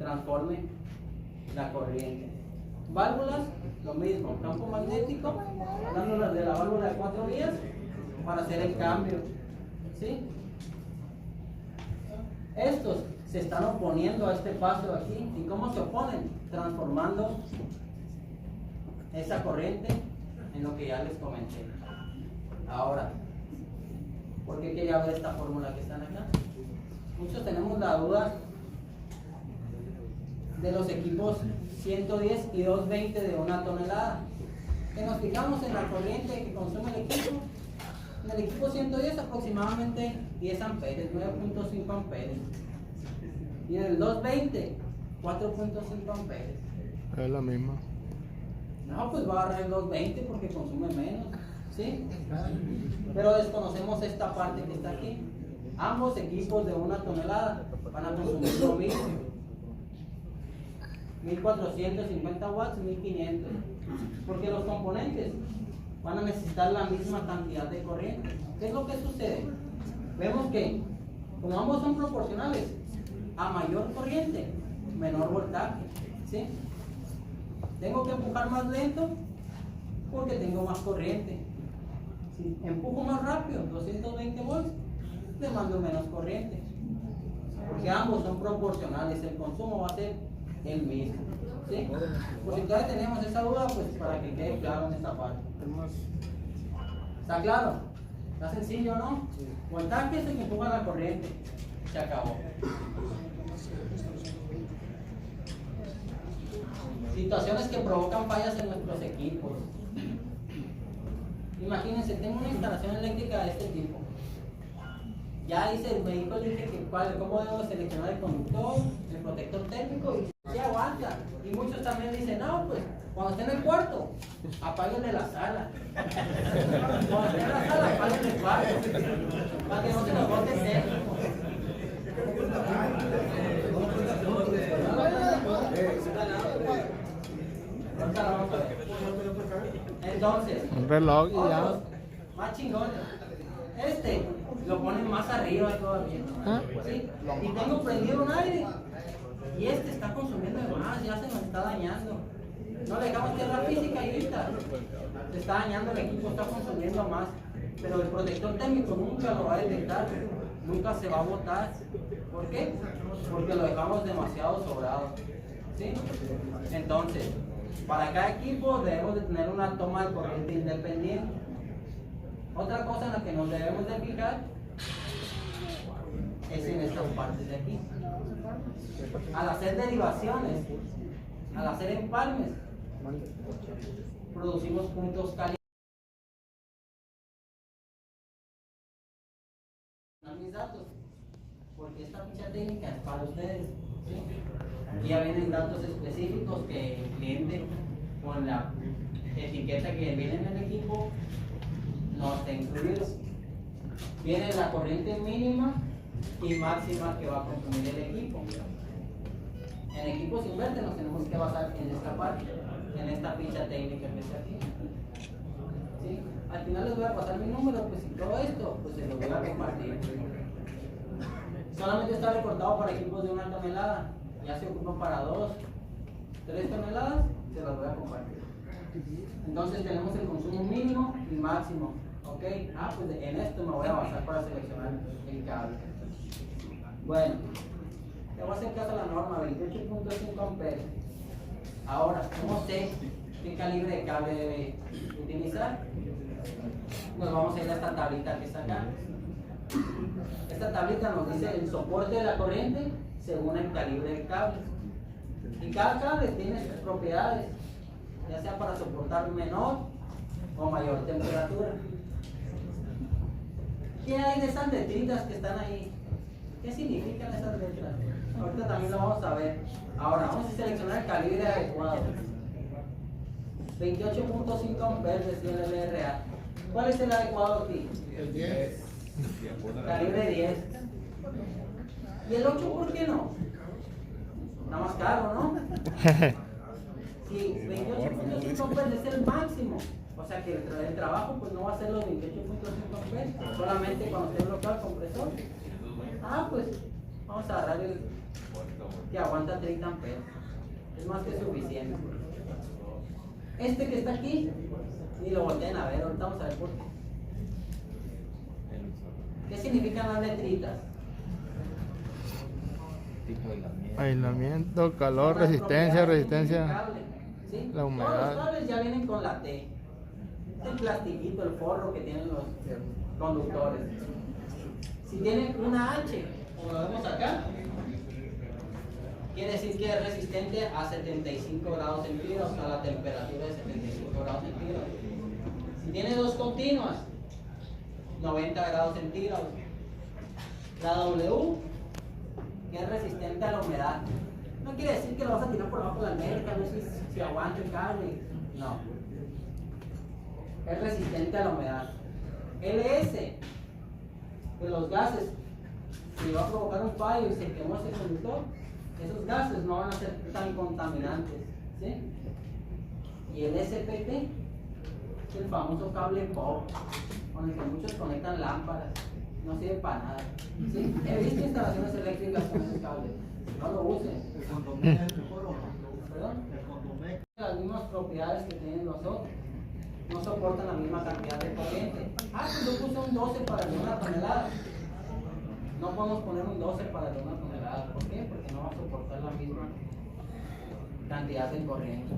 Transforme la corriente. Válvulas, lo mismo, campo magnético, hablando de la válvula de 4 vías para hacer el cambio, ¿sí? Estos se están oponiendo a este paso de aquí. ¿Y cómo se oponen? Transformando esa corriente en lo que ya les comenté. Ahora, ¿por qué quería ver esta fórmula que están acá? Muchos tenemos la duda de los equipos 110 y 220 de 1 tonelada. Que nos fijamos en la corriente que consume el equipo. En el equipo 110 aproximadamente 10 amperes, 9.5 amperes. Y en el 220, 4.5 amperes. Es la misma. No, pues va a agarrar el 220 porque consume menos, ¿sí? Pero desconocemos esta parte que está aquí. Ambos equipos de 1 tonelada van a consumir lo mismo. 1450 watts, 1500. Porque los componentes van a necesitar la misma cantidad de corriente. ¿Qué es lo que sucede? Vemos que, como ambos son proporcionales, a mayor corriente, menor voltaje, ¿sí? Tengo que empujar más lento porque tengo más corriente. Si empujo más rápido, 220 volts, le mando menos corriente. Porque ambos son proporcionales, el consumo va a ser el mismo, ¿sí? Pues si todavía tenemos esa duda, pues para que quede claro en esta parte. ¿Está claro? Está sencillo, ¿no? Voltaje es el que empuja la corriente. Se acabó. Situaciones que provocan fallas en nuestros equipos. Imagínense, tengo una instalación eléctrica de este tipo. Ya hice, me dijo el dije que cómo debo seleccionar el conductor, el protector térmico y se aguanta. Y muchos también dicen, no, pues cuando esté en el cuarto, apáguenle la sala. Cuando esté en la sala, apáguenle el cuarto. Para que no se nos bote el térmico. Entonces, Un reloj y ya. otros, más chingones. Este lo ponen más arriba todavía. ¿Ah? ¿Sí? Y tengo prendido un aire. Y este está consumiendo de más, ya se nos está dañando. No le dejamos tierra física y ahorita se está dañando el equipo, está consumiendo más. Pero el protector térmico nunca lo va a detectar, nunca se va a botar. ¿Por qué? Porque lo dejamos demasiado sobrado. ¿Sí? Entonces, para cada equipo debemos de tener una toma de corriente independiente. Otra cosa en la que nos debemos de fijar es en estas partes de aquí. Al hacer derivaciones, al hacer empalmes, producimos puntos calientes. Mis datos, porque esta ficha técnica es para ustedes, ¿sí? Aquí ya vienen datos específicos que el cliente con la etiqueta que viene en el equipo no está incluido. Viene la corriente mínima y máxima que va a consumir el equipo. En equipos inverter nos tenemos que basar en esta parte, en esta ficha técnica que está aquí. ¿Sí? Al final les voy a pasar mi número, pues y todo esto, pues se lo voy a compartir. Solamente está recortado para equipos de 1 tonelada, ya se ocupa para 2, 3 toneladas, se los voy a compartir. Entonces tenemos el consumo mínimo y máximo, ¿ok? Pues en esto me voy a basar para seleccionar el cable. Bueno, te voy a hacer caso a la norma, 28.5 amperes. Ahora, ¿cómo sé qué calibre de cable debe utilizar? Nos vamos a ir a esta tablita que está acá. Esta tablita nos dice el soporte de la corriente según el calibre del cable. Y cada cable tiene sus propiedades, ya sea para soportar menor o mayor temperatura. ¿Qué hay de esas letritas que están ahí? ¿Qué significan esas letras? Ahorita también lo vamos a ver. Ahora vamos a seleccionar el calibre adecuado. 28.5 amperes decía el LRA. ¿Cuál es el adecuado aquí? El 10. Calibre 10. ¿Y el 8 por qué no? Está más caro, ¿no? Sí, 28.5 amperes es el máximo. O sea que el trabajo pues no va a ser los 28.5 amperes, solamente cuando esté bloqueado el compresor. Pues Vamos a agarrar el que aguanta 30 amperes. Es más que suficiente. Este que está aquí, ni lo volteen a ver, ahorita vamos a ver por qué. ¿Qué significan las letritas? Aislamiento, calor, Son las resistencia, propiedades que tiene el resistencia, cable, ¿sí? la Todos humedad. los cables ya vienen con la T. El plastiquito, el forro que tienen los conductores. Si tienen una H, como lo vemos acá, quiere decir que es resistente a 75 grados centígrados, a la temperatura de 75 grados centígrados. Si tiene dos continuas, 90 grados centígrados. La W, que es resistente a la humedad. No quiere decir que lo vas a tirar por abajo de la alberca, no sé si aguanta el cable. No. Es resistente a la humedad. LS, de los gases, si va a provocar un fallo y se quemó ese conductor, esos gases no van a ser tan contaminantes, ¿sí? Y el SPT, el famoso cable POP, con el que muchos conectan lámparas, no sirve para nada, ¿sí? He visto instalaciones eléctricas con ese cable, no lo usen. ¿Perdón? Las mismas propiedades que tienen los otros, no soportan la misma cantidad de corriente. Pues yo puse un 12 para el de 1 tonelada. No podemos poner un 12 para el de 1 tonelada. ¿Por qué? Porque no va a soportar la misma cantidad de corriente.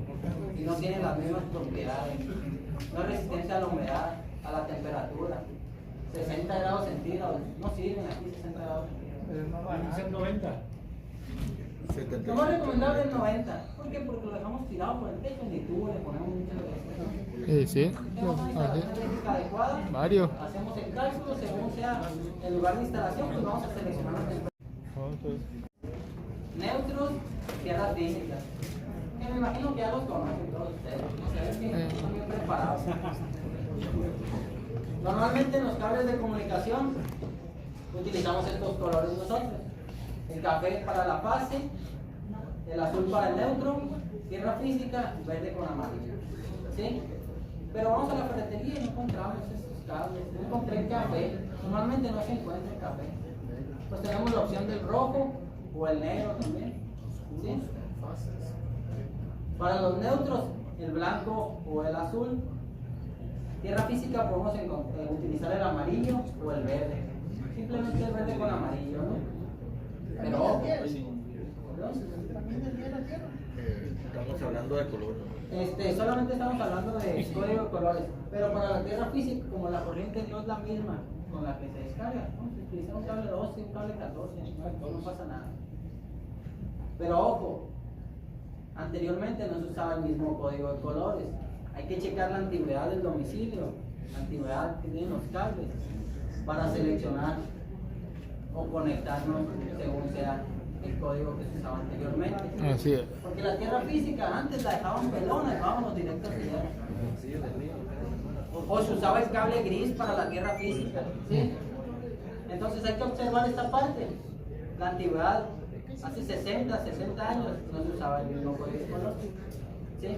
Y no tiene las mismas propiedades. No es resistencia a la humedad, a la temperatura. 60 grados centígrados. No sirven aquí 60 grados centígrados. 90. Lo más recomendable es 90. ¿Por qué? Porque lo dejamos tirado por el techo, ni tubo, le ponemos muchas veces. Sí, Tenemos una instalación eléctrica adecuada. varios. Hacemos el cálculo según sea el lugar de instalación, pues vamos a seleccionar los neutros, tierras físicas. Que me imagino que ya los conocen todos ustedes. No sé, es que están bien preparados. Normalmente en los cables de comunicación utilizamos estos colores nosotros. El café para la fase, el azul para el neutro, tierra física, verde con amarillo. ¿Sí? Pero vamos a la ferretería y no encontramos estos cables. No encontré el café. Normalmente no se encuentra el café. Pues tenemos la opción del rojo o el negro también. ¿Sí? Para los neutros, el blanco o el azul. Tierra física podemos utilizar el amarillo o el verde. Simplemente el verde con amarillo, ¿no? Pero ojo. Estamos hablando de color. Solamente estamos hablando de código de colores, pero para la tierra física, como la corriente no es la misma con la que se descarga, vamos a utilizar un cable 12, un cable 14, no pasa nada. Pero ojo, anteriormente no se usaba el mismo código de colores. Hay que checar la antigüedad del domicilio, la antigüedad que tienen los cables, para seleccionar o conectarnos según sea el código que se usaba anteriormente. Así es. Porque la tierra física antes la dejaban pelona y vámonos directo hacia allá. O se usaba el cable gris para la tierra física, ¿sí? Entonces hay que observar esta parte. La antigüedad, hace 60 años no se usaba el mismo código de color, ¿sí?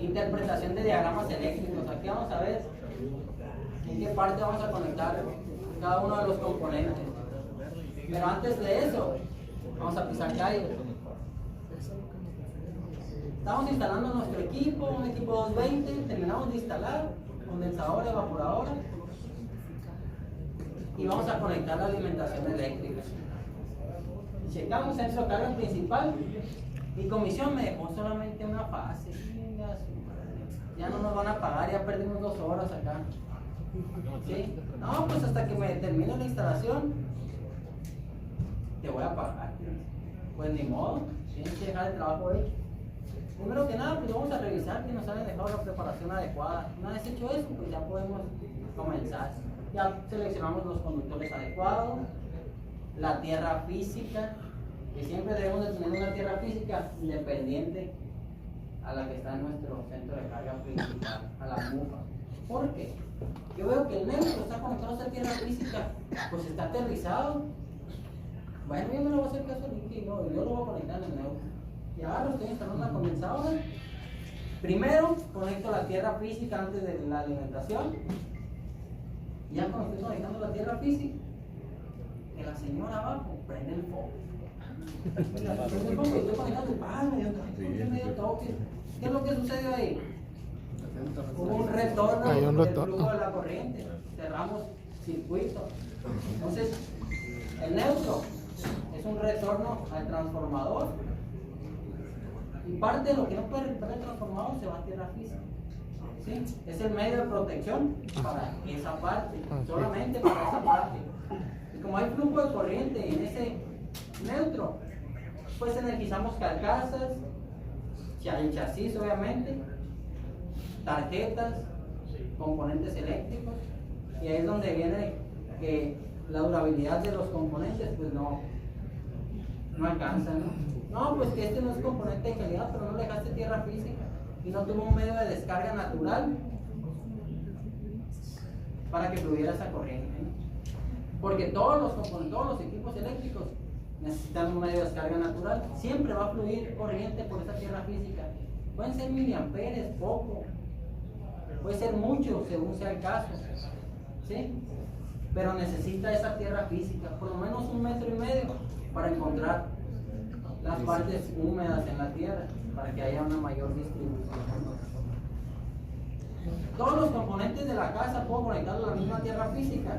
Interpretación de diagramas eléctricos. Aquí vamos a ver en qué parte vamos a conectar cada uno de los componentes. Pero antes de eso, vamos a pisar calle. Estamos instalando nuestro equipo, un equipo 220, terminamos de instalar, condensadora, evaporadora, y vamos a conectar la alimentación eléctrica. Checamos centro de carga principal, mi comisión me dejó solamente una fase. Ya no nos van a pagar, ya perdimos 2 horas acá. ¿Sí? No, pues hasta que me termine la instalación, te voy a pagar. Pues ni modo, tienes que dejar el trabajo hecho. Primero que nada, pues vamos a revisar que nos haya dejado la preparación adecuada. Una vez hecho eso, pues ya podemos comenzar. Ya seleccionamos los conductores adecuados, la tierra física, que siempre debemos de tener una tierra física independiente a la que está en nuestro centro de carga principal, a la MUFA. ¿Por qué? Yo veo que el neutro está conectado a esa tierra física, pues está aterrizado. Bueno, yo no le voy a hacer caso a Ricky, no, yo lo voy a conectar en el neutro. Y ahora estoy instalando la condensadora. Primero conecto la tierra física antes de la alimentación. Ya cuando estoy conectando la tierra física, que la señora abajo prende el foco. Estoy conectando el pan, medio toque. ¿Qué es lo que sucedió ahí? Hubo un retorno del flujo de la corriente, cerramos circuito. Entonces, el neutro es un retorno al transformador y parte de lo que no puede recuperar el transformador se va a tierra física. ¿Sí? Es el medio de protección para esa parte, solamente para esa parte. Y como hay flujo de corriente en ese neutro, pues energizamos carcasas, el chasis obviamente, tarjetas, componentes eléctricos, y ahí es donde viene que la durabilidad de los componentes pues no alcanza, ¿no? No, pues que este no es componente de calidad, pero no le dejaste tierra física y no tuvo un medio de descarga natural para que fluyera esa corriente, ¿no? Porque todos los componentes, todos los equipos eléctricos necesitan un medio de descarga natural. Siempre va a fluir corriente por esa tierra física. Pueden ser miliamperes, poco, puede ser mucho según sea el caso, ¿sí? Pero necesita esa tierra física, por lo menos 1,5 metros para encontrar las partes húmedas en la tierra, para que haya una mayor distribución. Todos los componentes de la casa puedo conectarlos a la misma tierra física.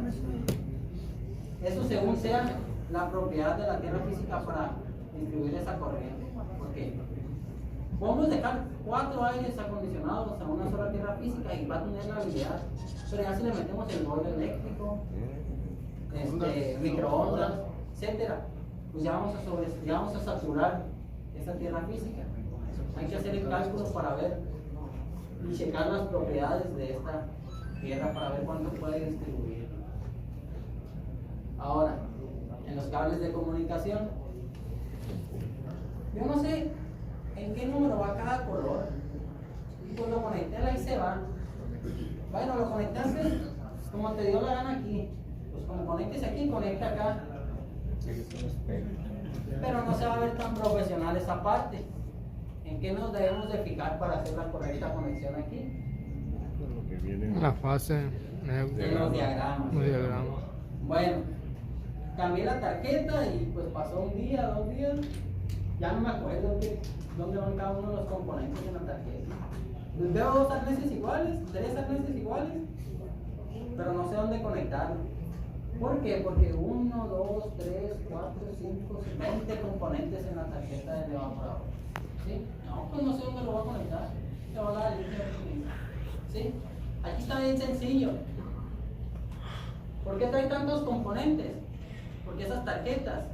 Eso según sea la propiedad de la tierra física para distribuir esa corriente. Porque podemos dejar 4 aires acondicionados a una sola tierra física y va a tener la habilidad. Pero ya si le metemos el boiler eléctrico, microondas, etcétera, pues ya vamos a saturar esa tierra física. Hay que hacer el cálculo para ver y checar las propiedades de esta tierra para ver cuánto puede distribuir. Ahora, en los cables de comunicación, yo no sé en qué número va cada color. Y pues lo conecté, ahí se va. Bueno, lo conectaste como te dio la gana aquí. Pues como conectes aquí, conecta acá. Pero no se va a ver tan profesional esa parte. ¿En qué nos debemos de fijar para hacer la correcta conexión aquí? La fase en los diagramas. Bueno, cambié la tarjeta y pues pasó un día, 2 días. Ya no me acuerdo dónde van cada uno de los componentes de la tarjeta. Pues veo 2 arneses iguales, 3 arneses iguales, pero no sé dónde conectarlo. ¿Por qué? Porque 1, 2, 3, 4, 5, 20 componentes en la tarjeta del evaporador. ¿Sí? No, pues no sé dónde lo voy a conectar. Se va a dar el ¿sí? Aquí está bien sencillo. ¿Por qué trae tantos componentes? Porque esas tarjetas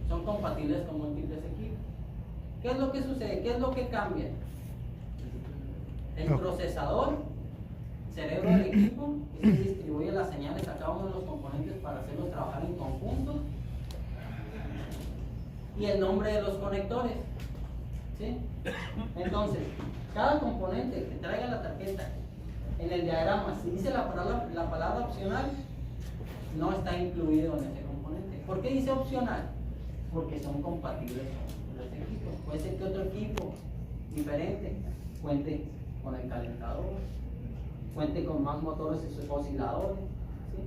son compatibles con múltiples equipos. ¿Qué es lo que sucede? ¿Qué es lo que cambia? El procesador, cerebro del equipo, que se distribuye las señales a cada uno de los componentes para hacerlos trabajar en conjunto, y el nombre de los conectores, ¿sí? Entonces, cada componente que traiga la tarjeta en el diagrama, si dice la palabra opcional, no está incluido en ese componente. ¿Por qué dice opcional? Porque son compatibles con los equipos. Puede ser que otro equipo diferente cuente con el calentador, cuente con más motores y osciladores, ¿sí?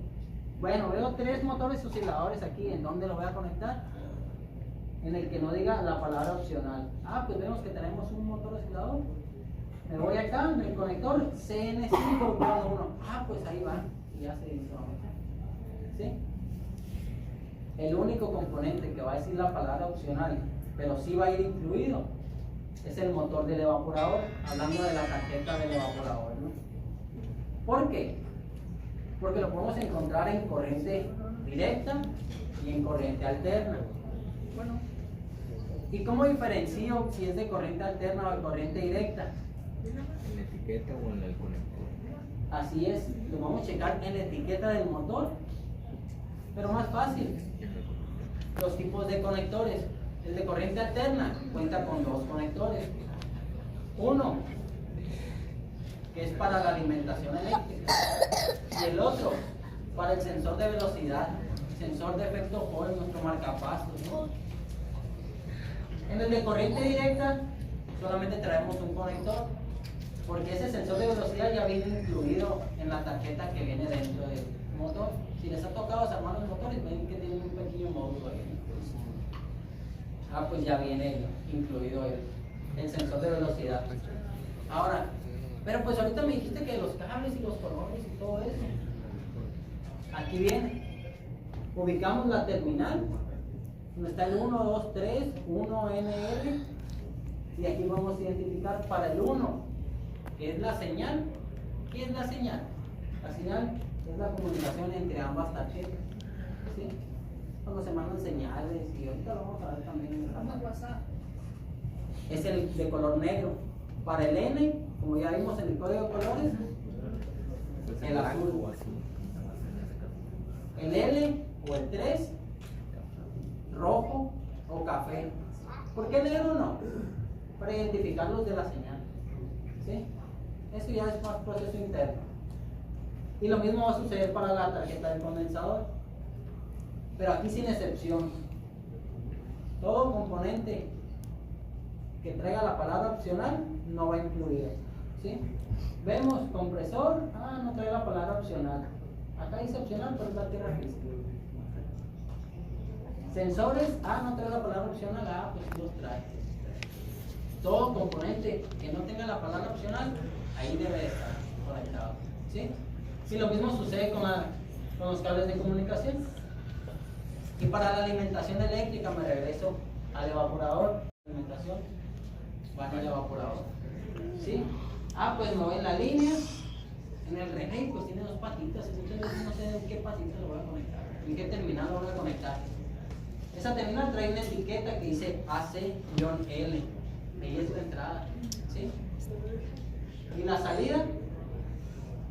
Bueno, veo 3 motores y osciladores aquí. ¿En dónde los voy a conectar? En el que no diga la palabra opcional. Ah, pues vemos que tenemos un motor oscilador. Me voy acá en el conector CN5 1. Ah, pues ahí va. Y ya se hizo. ¿Sí? El único componente que va a decir la palabra opcional, pero sí va a ir incluido, es el motor del evaporador, hablando de la tarjeta del evaporador, ¿no? ¿Por qué? Porque lo podemos encontrar en corriente directa y en corriente alterna. Bueno, ¿y cómo diferencio si es de corriente alterna o de corriente directa? ¿En la etiqueta o en el conector? Así es, lo vamos a checar en la etiqueta del motor, pero más fácil. Los tipos de conectores. El de corriente alterna cuenta con 2 conectores. Uno, que es para la alimentación eléctrica, y el otro para el sensor de velocidad, sensor de efecto Hall, nuestro marcapasos, ¿no? En el de corriente directa solamente traemos un conector, porque ese sensor de velocidad ya viene incluido en la tarjeta que viene dentro motor. Si les ha tocado desarmar los motores, ven que tienen un pequeño módulo ahí. Pues ya viene incluido el sensor de velocidad. Ahora, pero pues ahorita me dijiste que los cables y los colores y todo eso. Aquí viene. Ubicamos la terminal, donde está el 1, 2, 3, 1 NL. Y aquí vamos a identificar para el 1, que es la señal. ¿Qué es la señal? La señal es la comunicación entre ambas tarjetas. ¿Sí? Cuando se mandan señales, y ahorita lo vamos a ver también en el WhatsApp. Es el de color negro. Para el N, como ya vimos en el código de colores, el azul. El L o el 3, rojo o café. ¿Por qué negro no? Para identificarlos de la señal. ¿Sí? Eso ya es más proceso interno. Y lo mismo va a suceder para la tarjeta del condensador. Pero aquí sin excepción. Todo componente que traiga la palabra opcional no va incluido. ¿Sí? Vemos compresor, no trae la palabra opcional. Acá dice opcional, pero es la tierra física. Sensores, no trae la palabra opcional, pues sí los trae. Todo componente que no tenga la palabra opcional, ahí debe estar conectado. ¿Sí? Y lo mismo sucede con los cables de comunicación. Y para la alimentación eléctrica me regreso al evaporador. Alimentación va en el evaporador. ¿Sí? Pues me voy en la línea. En el relay pues tiene dos patitas. Muchas veces no sé en qué patita lo voy a conectar. En qué terminal lo voy a conectar. Esa terminal trae una etiqueta que dice AC-L. Ahí es la entrada. ¿Sí? Y la salida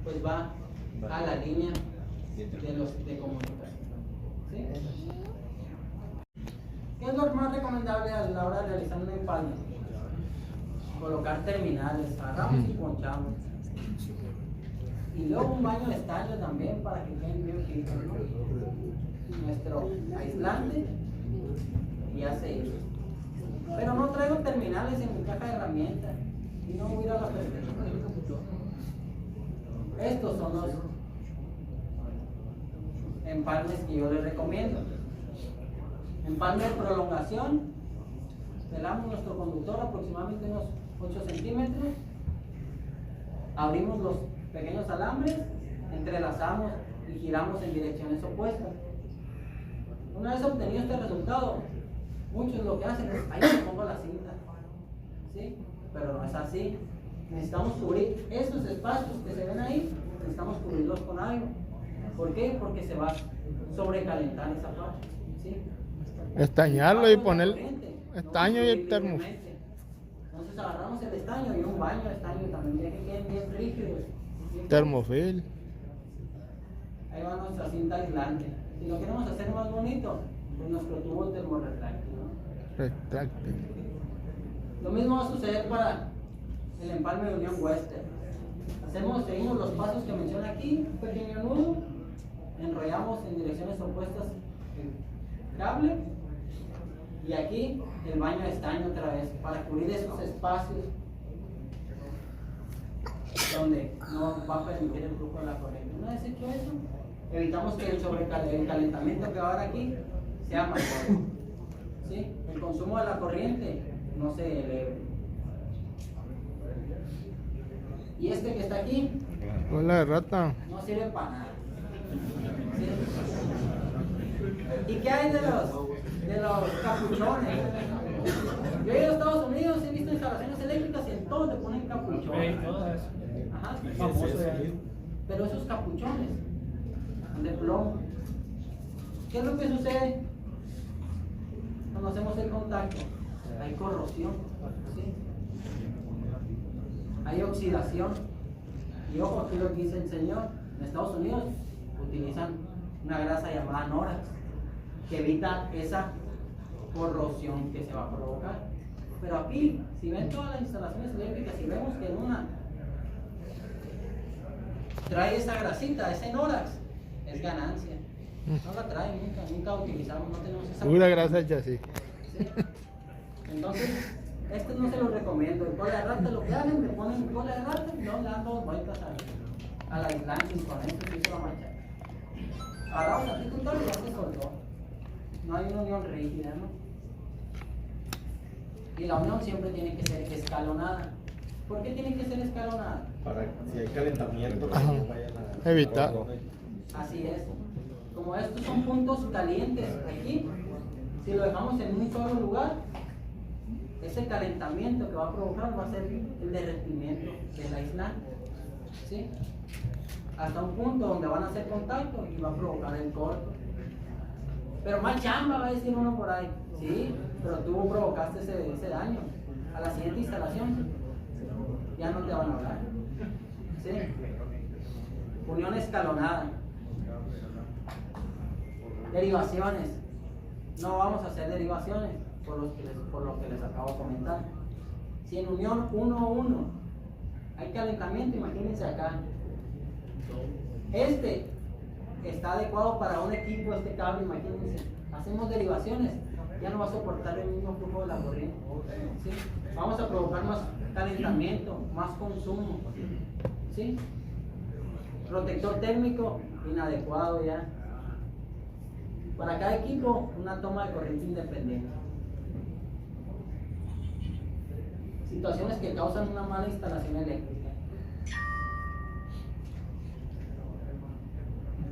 pues va a la línea de comunicación. ¿Sí? ¿Qué es lo más recomendable a la hora de realizar un empalme? Colocar terminales, agarramos y ponchamos. Y luego un baño de estaño también para que queden bien fijos, ¿no? Nuestro aislante y aceite. Pero no traigo terminales en mi caja de herramientas y no voy a ir a la ferretería. Estos son los empalmes que yo les recomiendo. Empalme de prolongación. Pelamos nuestro conductor aproximadamente unos 8 centímetros. Abrimos los pequeños alambres, entrelazamos y giramos en direcciones opuestas. Una vez obtenido este resultado, muchos lo que hacen es, ahí me pongo la cinta. ¿Sí? Pero no es así. Necesitamos cubrir esos espacios que se ven ahí, necesitamos cubrirlos con algo. ¿Por qué? Porque se va a sobrecalentar esa parte. ¿Sí? Estañarlo y poner estaño y el termo. Entonces agarramos el estaño y un baño de estaño también, ya que queden bien rígidos. Termofil. Ahí va nuestra cinta aislante. Si lo queremos hacer más bonito, pues nuestro tubo termorretráctil, ¿no? Retráctil. Lo mismo va a suceder para el empalme de unión Western. Seguimos los pasos que menciona aquí, un pequeño nudo, enrollamos en direcciones opuestas el cable y aquí el baño de estaño otra vez para cubrir esos espacios donde no va a permitir el flujo de la corriente. Una vez hecho eso, evitamos que el calentamiento que va a haber aquí sea mayor. ¿Sí? El consumo de la corriente no se eleve. Y este que está aquí, Hola de rata. no sirve para nada. ¿Sí? ¿Y qué hay de los capuchones? Yo he ido a Estados Unidos, he visto instalaciones eléctricas y en todos le ponen capuchones. Ajá, pero esos capuchones son de plomo. ¿Qué es lo que sucede cuando hacemos el contacto? Hay corrosión, ¿sí? Hay oxidación. Y ojo, aquí lo que dice el señor, en Estados Unidos utilizan una grasa llamada Norax que evita esa corrosión que se va a provocar. Pero aquí, si ven todas las instalaciones eléctricas y vemos que en una trae esa grasita, ese Norax, es ganancia. No la trae, nunca utilizamos, no tenemos esa. Pura grasa hecha así. ¿Sí? Entonces, este no se lo recomiendo. El cola de rata, lo que hacen, le ponen cola de rata y no le dan dos vueltas al aislante y con esto se hizo la mancha. Agarramos aquí con todo y ya se soltó. No hay una unión rígida, ¿no? Y la unión siempre tiene que ser escalonada. ¿Por qué tiene que ser escalonada? Para que si hay calentamiento, Ajá. que vayan a Evitar. Así es. Como estos son puntos calientes aquí, si lo dejamos en un solo lugar, ese calentamiento que va a provocar va a ser el derretimiento del aislante. ¿Sí? Hasta un punto donde van a hacer contacto y va a provocar el corto. Pero mal chamba, va a decir uno por ahí. Sí, pero tú provocaste ese daño. A la siguiente instalación ya no te van a hablar. ¿Sí? Unión escalonada. Derivaciones. No vamos a hacer derivaciones por lo que les acabo de comentar. Si en unión 1-1 hay calentamiento, imagínense acá. Este está adecuado para un equipo, este cable, imagínense. Hacemos derivaciones, ya no va a soportar el mismo flujo de la corriente. ¿Sí? Vamos a provocar más calentamiento, más consumo. ¿Sí? Protector térmico inadecuado ya. Para cada equipo, una toma de corriente independiente. Situaciones que causan una mala instalación eléctrica.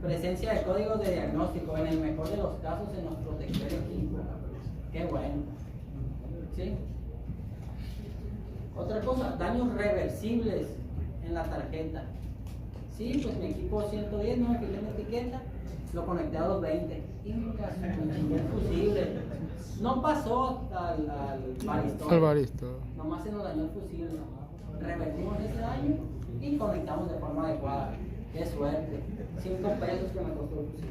Presencia de códigos de diagnóstico, en el mejor de los casos se nos protegió el equipo. Qué bueno. ¿Sí? Otra cosa, daños reversibles en la tarjeta. Sí, pues mi equipo 110, no me fijé en la etiqueta, lo conecté a 220. Y me chingué el fusible. No pasó al varistol. Al varistol. Nomás se nos dañó el fusible. Revertimos ese daño y conectamos de forma adecuada. Qué suerte. 5 pesos que me costó el fusible.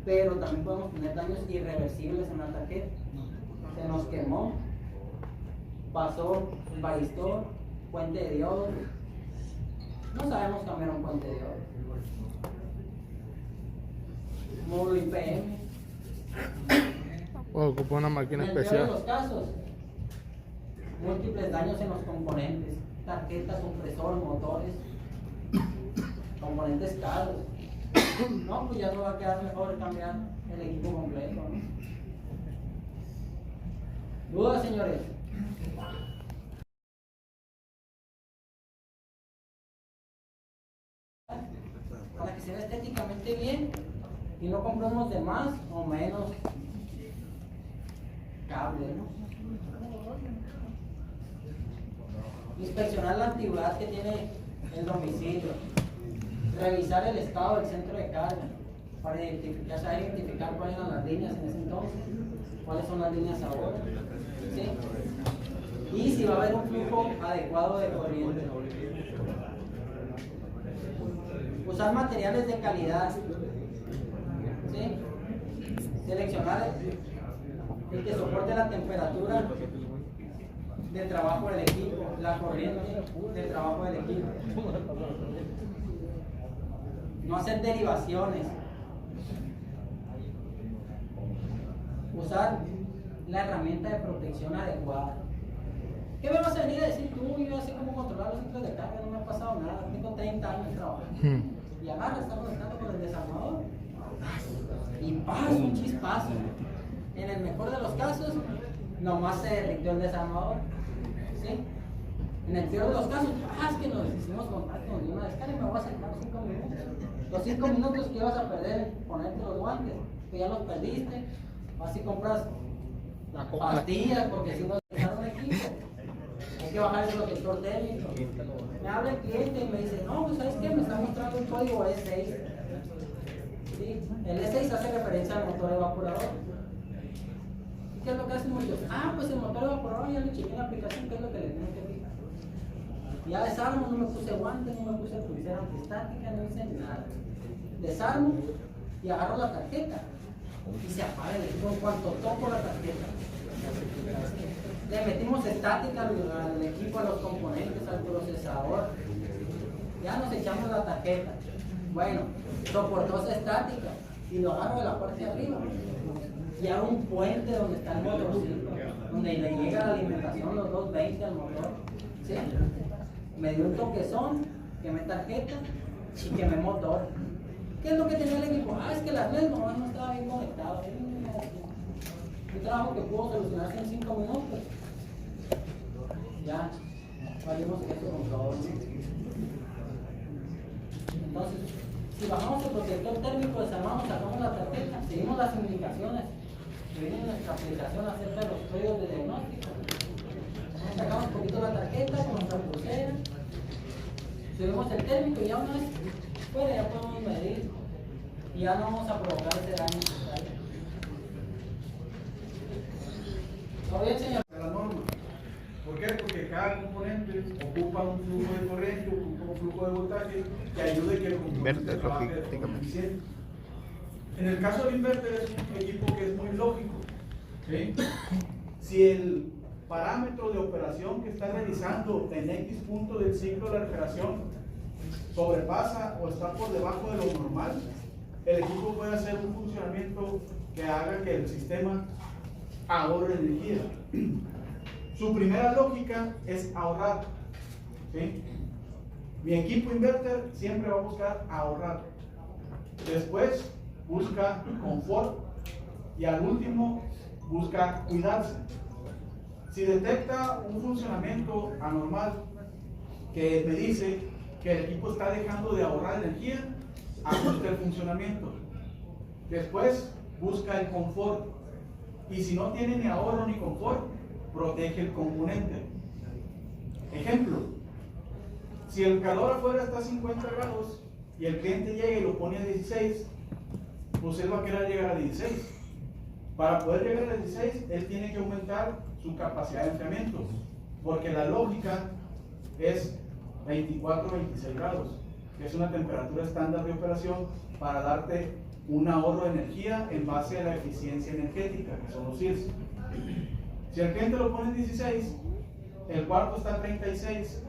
Pero también podemos tener daños irreversibles en la tarjeta. Se nos quemó, pasó el varistol, puente de diodos. No sabemos cambiar un puente de diodos. Módulo IPM. O ocupa una máquina En el peor de especial. los casos, múltiples daños en los componentes, tarjetas, compresor, motores, componentes caros. No, pues ya no va a quedar mejor cambiar el equipo completo, ¿no? ¿Dudas, señores? Para que se vea estéticamente bien y no compremos de más o menos cable, ¿no? Inspeccionar la antigüedad que tiene el domicilio, revisar el estado del centro de carga para saber identificar cuáles eran las líneas en ese entonces, cuáles son las líneas ahora, ¿sí? Y si va a haber un flujo adecuado de corriente. Usar materiales de calidad, ¿sí? Seleccionar el que soporte la temperatura de trabajo del equipo, la corriente de trabajo del equipo. No hacer derivaciones. Usar la herramienta de protección adecuada. ¿Qué me vas a venir a decir tú? Yo ya sé cómo controlar los ciclos de carga, no me ha pasado nada, tengo 30 años trabajando. Y agarra, está conectando con el desarmador. Y pasa un chispazo. En el mejor de los casos, nomás se derritió el desarmador. ¿Sí? En el peor de los casos, es que nos hicimos contacto de una descarga y me voy a sentar 5 minutos. Los 5 minutos que ibas a perder en ponerte los guantes, que ya los perdiste, vas y compras la pastillas porque si no dejaron equipo. Hay que bajar el protector térmico. Me habla el cliente y me dice, no, pues ¿sabes qué? Me está mostrando un código E6. ¿Sí? El E6 hace referencia al motor evaporador. ¿Qué es lo que hacen muchos? Pues el motor evaporador ya le chequé en la aplicación, ¿qué es lo que le tengo que fijar? Ya desarmo, no me puse guantes, no me puse pulsera antiestática, no hice nada. Desarmo y agarro la tarjeta y se apaga el equipo en cuanto toco la tarjeta. Le metimos estática al equipo, a los componentes, al procesador. Ya nos echamos la tarjeta. Bueno, soportó esa estática y lo agarro de la parte de arriba. Y hago un puente donde está el motorcito, donde le llega la alimentación, los 220 al motor. ¿Sí? Me dio un toquezón quemé tarjeta y quemé motor. ¿Qué es lo que tenía el equipo? Es que las LED no estaba bien conectado. Un trabajo que pudo solucionarse en 5 minutos. Ya, valimos que eso con todo. Entonces, si bajamos el protector térmico, desarmamos, sacamos la tarjeta, seguimos las indicaciones que vienen en nuestra aplicación acerca de los códigos de diagnóstico. Sacamos un poquito la tarjeta con nuestra pulsera, subimos el térmico y ya una vez fuera ya podemos medir y ya no vamos a provocar ese daño total. ¿Todo bien, señor? La norma. ¿Por qué? Porque cada componente ocupa un flujo de corriente, ocupa un flujo de voltaje que ayude a que el componente trabaje de forma eficiente. En el caso del inverter es un equipo que es muy lógico. ¿Sí? Si el parámetro de operación que está realizando en X punto del ciclo de la refrigeración sobrepasa o está por debajo de lo normal, el equipo puede hacer un funcionamiento que haga que el sistema ahorre energía. Su primera lógica es ahorrar. ¿Sí? Mi equipo inverter siempre va a buscar ahorrar. Después busca confort y al último busca cuidarse. Si detecta un funcionamiento anormal que me dice que el equipo está dejando de ahorrar energía, ajusta el funcionamiento. Después busca el confort. Y si no tiene ni ahorro ni confort, protege el componente. Ejemplo, si el calor afuera está a 50 grados y el cliente llega y lo pone a 16, pues él va a querer llegar a 16. Para poder llegar a 16, él tiene que aumentar su capacidad de enfriamiento, porque la lógica es 24-26 grados, que es una temperatura estándar de operación para darte un ahorro de energía en base a la eficiencia energética, que son los CIRS. Si el cliente lo pone en 16, el cuarto está a 36,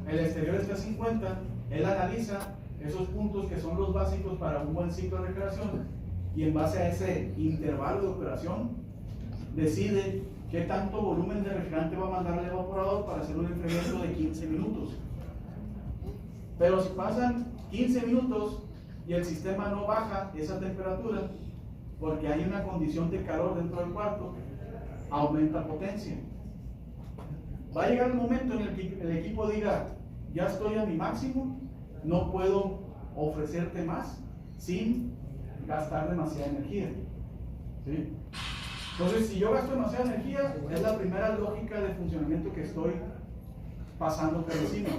el exterior está a 50, él analiza esos puntos que son los básicos para un buen ciclo de refrigeración y en base a ese intervalo de operación decide qué tanto volumen de refrigerante va a mandar al evaporador para hacer un enfriamiento de 15 minutos. Pero si pasan 15 minutos y el sistema no baja esa temperatura porque hay una condición de calor dentro del cuarto, aumenta potencia. Va a llegar el momento en el que el equipo diga, ya estoy a mi máximo, no puedo ofrecerte más sin gastar demasiada energía. ¿Sí? Entonces, si yo gasto demasiada energía, es la primera lógica de funcionamiento que estoy pasando por encima.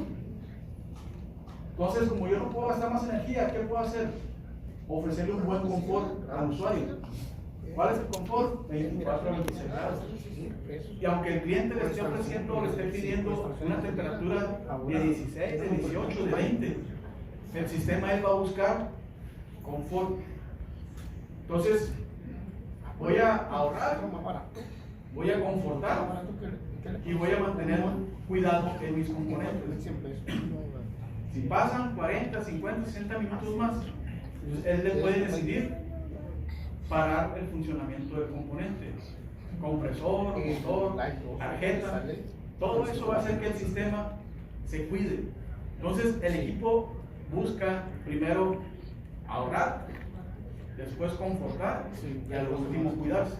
Entonces, como yo no puedo gastar más energía, ¿qué puedo hacer? Ofrecerle un buen confort al usuario. ¿Cuál es el confort? 24 a 26 grados. Y aunque el cliente le esté ofreciendo o le esté pidiendo una temperatura de 16, de 18, de 20, el sistema él va a buscar confort. Entonces, voy a ahorrar, voy a confortar y voy a mantener cuidado en mis componentes. Si pasan 40, 50, 60 minutos más, él le puede decidir parar el funcionamiento del componente. Compresor, motor, tarjeta, todo eso va a hacer que el sistema se cuide. Entonces el equipo busca primero ahorrar, después confortar y al último cuidarse.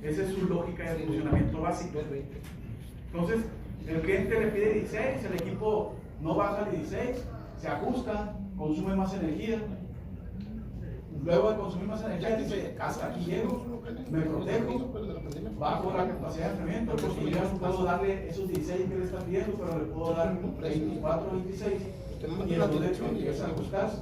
Esa es su lógica de funcionamiento básico. Entonces el cliente le pide 16, el equipo no baja a 16, se ajusta, consume más energía. Luego de consumir más energía, dice, hasta aquí llego, me protejo, bajo la capacidad de enfriamiento, porque ya no puedo darle esos 16 que le está pidiendo, pero le puedo dar 24, 26, y entonces empieza a ajustarse.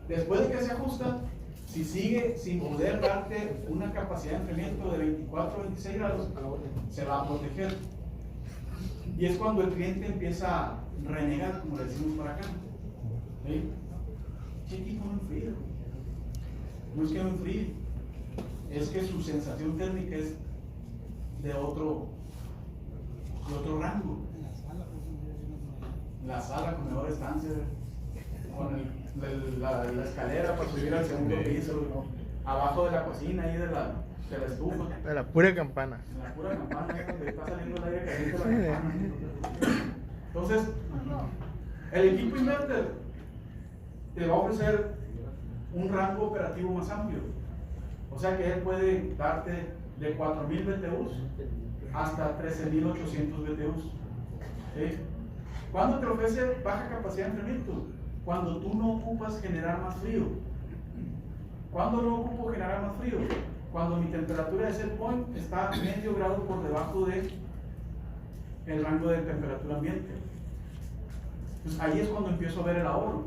Después de que se ajusta, si sigue sin poder darte una capacidad de enfriamiento de 24 o 26 grados, se va a proteger. Y es cuando el cliente empieza a renegar, como le decimos por acá. ¿Sí? ¿Qué equipo no enfría? No es que no enfríe, es que su sensación térmica es de otro rango. La sala con mejor estancia, con la escalera para subir al segundo piso, abajo de la cocina y de la estufa. De la pura campana. La pura campana, donde está saliendo el aire caliente de la campana. Entonces, El equipo inverter te va a ofrecer un rango operativo más amplio. O sea que él puede darte de 4000 BTUs hasta 13800 BTUs. ¿Sí? ¿Cuándo te ofrece baja capacidad de enfriamiento? Cuando tú no ocupas generar más frío. ¿Cuándo no ocupo generar más frío? Cuando mi temperatura de set point está medio grado por debajo de el rango de temperatura ambiente. Entonces ahí es cuando empiezo a ver el ahorro,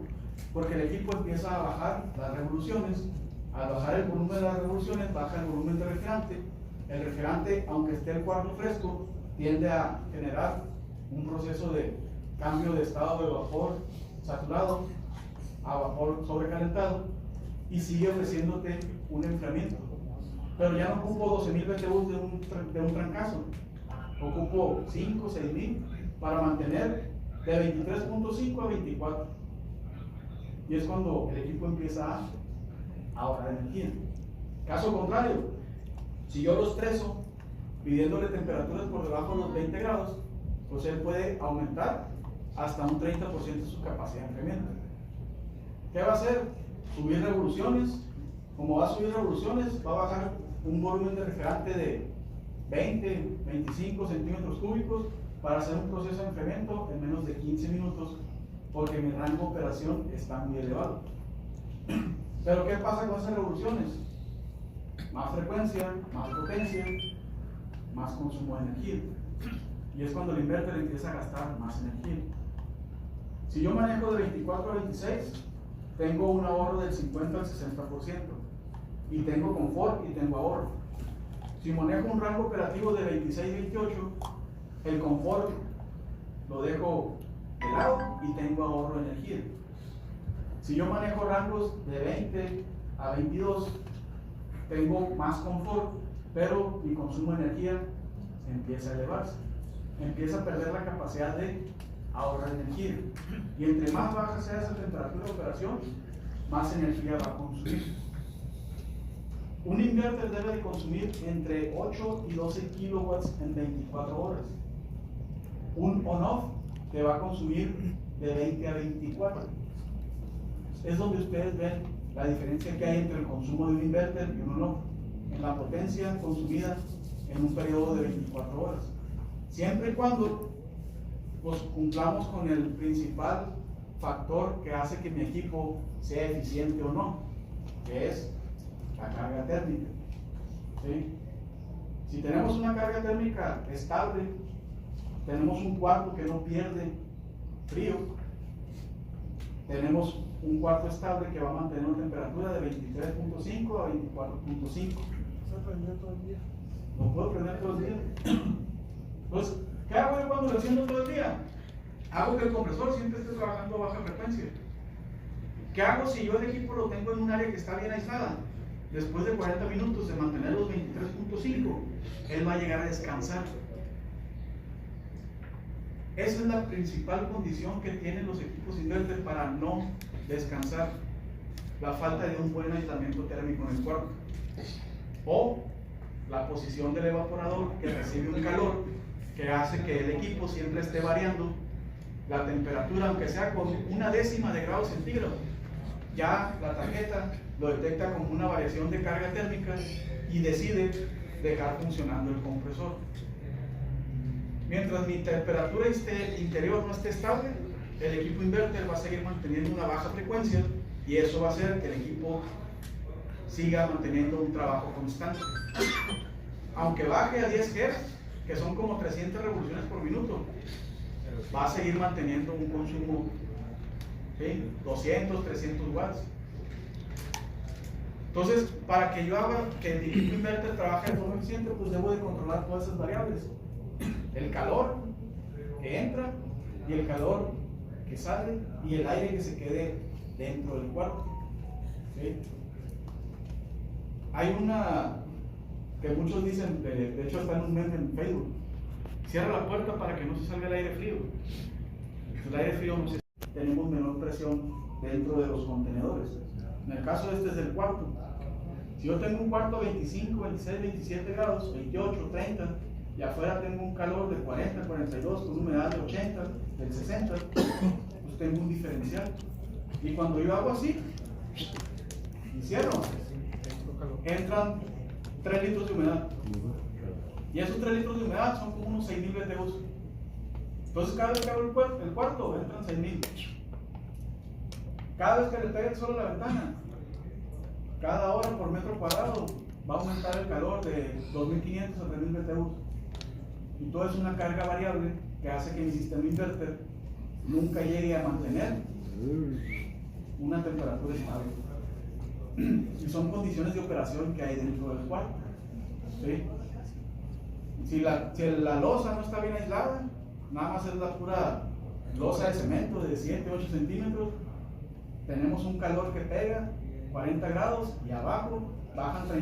porque el equipo empieza a bajar las revoluciones. Al bajar el volumen de las revoluciones, baja el volumen del refrigerante. El refrigerante, aunque esté el cuarto fresco, tiende a generar un proceso de cambio de estado de vapor saturado a vapor sobrecalentado y sigue ofreciéndote un enfriamiento. Pero ya no ocupo 12.000 BTUs de un trancazo, ocupo 5, 6.000 para mantener de 23.5 a 24. Y es cuando el equipo empieza a ahorrar energía. Caso contrario, si yo lo estreso pidiéndole temperaturas por debajo de los 20 grados, pues él puede aumentar hasta un 30% de su capacidad de enfriamiento. ¿Qué va a hacer? Subir revoluciones. Como va a subir revoluciones, va a bajar un volumen de refrigerante de 20, 25 centímetros cúbicos para hacer un proceso de enfriamiento en menos de 15 minutos, porque mi rango de operación está muy elevado. Pero ¿qué pasa con esas revoluciones? Más frecuencia, más potencia, más consumo de energía. Y es cuando el inverter empieza a gastar más energía. Si yo manejo de 24 a 26, tengo un ahorro del 50 al 60%. Y tengo confort y tengo ahorro. Si manejo un rango operativo de 26 a 28, el confort lo dejo de lado y tengo ahorro de energía. Si yo manejo rangos de 20 a 22, tengo más confort, pero mi consumo de energía empieza a elevarse. Empieza a perder la capacidad de ahorrar energía. Y entre más baja sea esa temperatura de operación, más energía va a consumir. Un inverter debe de consumir entre 8 y 12 kilowatts en 24 horas. Un on-off te va a consumir de 20 a 24. Es donde ustedes ven la diferencia que hay entre el consumo de un inverter y un on-off, en la potencia consumida en un periodo de 24 horas. Siempre y cuando pues, cumplamos con el principal factor que hace que mi equipo sea eficiente o no, que es la carga térmica. ¿Sí? Si tenemos una carga térmica estable, tenemos un cuarto que no pierde frío, tenemos un cuarto estable que va a mantener una temperatura de 23.5 a 24.5. ¿Lo puedo prender todo el día? Entonces, ¿qué hago yo cuando lo enciendo todo el día? Hago que el compresor siempre esté trabajando a baja frecuencia. ¿Qué hago si yo el equipo lo tengo en un área que está bien aislada? Después de 40 minutos de mantener los 23.5, él va a llegar a descansar. Esa es la principal condición que tienen los equipos inverter para no descansar: la falta de un buen aislamiento térmico en el cuarto, o la posición del evaporador que recibe un calor que hace que el equipo siempre esté variando la temperatura, aunque sea con 1/10 de grado centígrado. Ya la tarjeta lo detecta como una variación de carga térmica y decide dejar funcionando el compresor. Mientras mi temperatura interior no esté estable, el equipo inverter va a seguir manteniendo una baja frecuencia, y eso va a hacer que el equipo siga manteniendo un trabajo constante. Aunque baje a 10 Hz, que son como 300 revoluciones por minuto, va a seguir manteniendo un consumo, ¿sí? 200, 300 watts. Entonces, para que yo haga que el equipo inverter trabaje de forma eficiente, pues debo de controlar todas esas variables: el calor que entra y el calor que sale y el aire que se quede dentro del cuarto. ¿Sí? Hay una que muchos dicen, de hecho está en un meme en Facebook: cierra la puerta para que no se salga el aire frío. El aire frío no se... Tenemos menor presión dentro de los contenedores. En el caso este es del cuarto. Si yo tengo un cuarto a 25, 26, 27 grados, 28, 30, y afuera tengo un calor de 40, 42, con humedad de 80, del 60, tengo un diferencial. Y cuando yo hago así, y cierro, entran 3 litros de humedad. Y esos 3 litros de humedad son como unos 6.000 BTUs. Entonces cada vez que abro el cuarto, entran 6.000. Cada vez que le pegue el sol a la ventana, cada hora por metro cuadrado va a aumentar el calor de 2.500 a 3.000 BTUs. Y todo es una carga variable que hace que mi sistema inverter nunca llegue a mantener una temperatura estable. Y son condiciones de operación que hay dentro del cuarto. ¿Sí? Si la losa no está bien aislada, nada más es la pura losa de cemento de 7-8 centímetros, tenemos un calor que pega 40 grados y abajo bajan 36-38.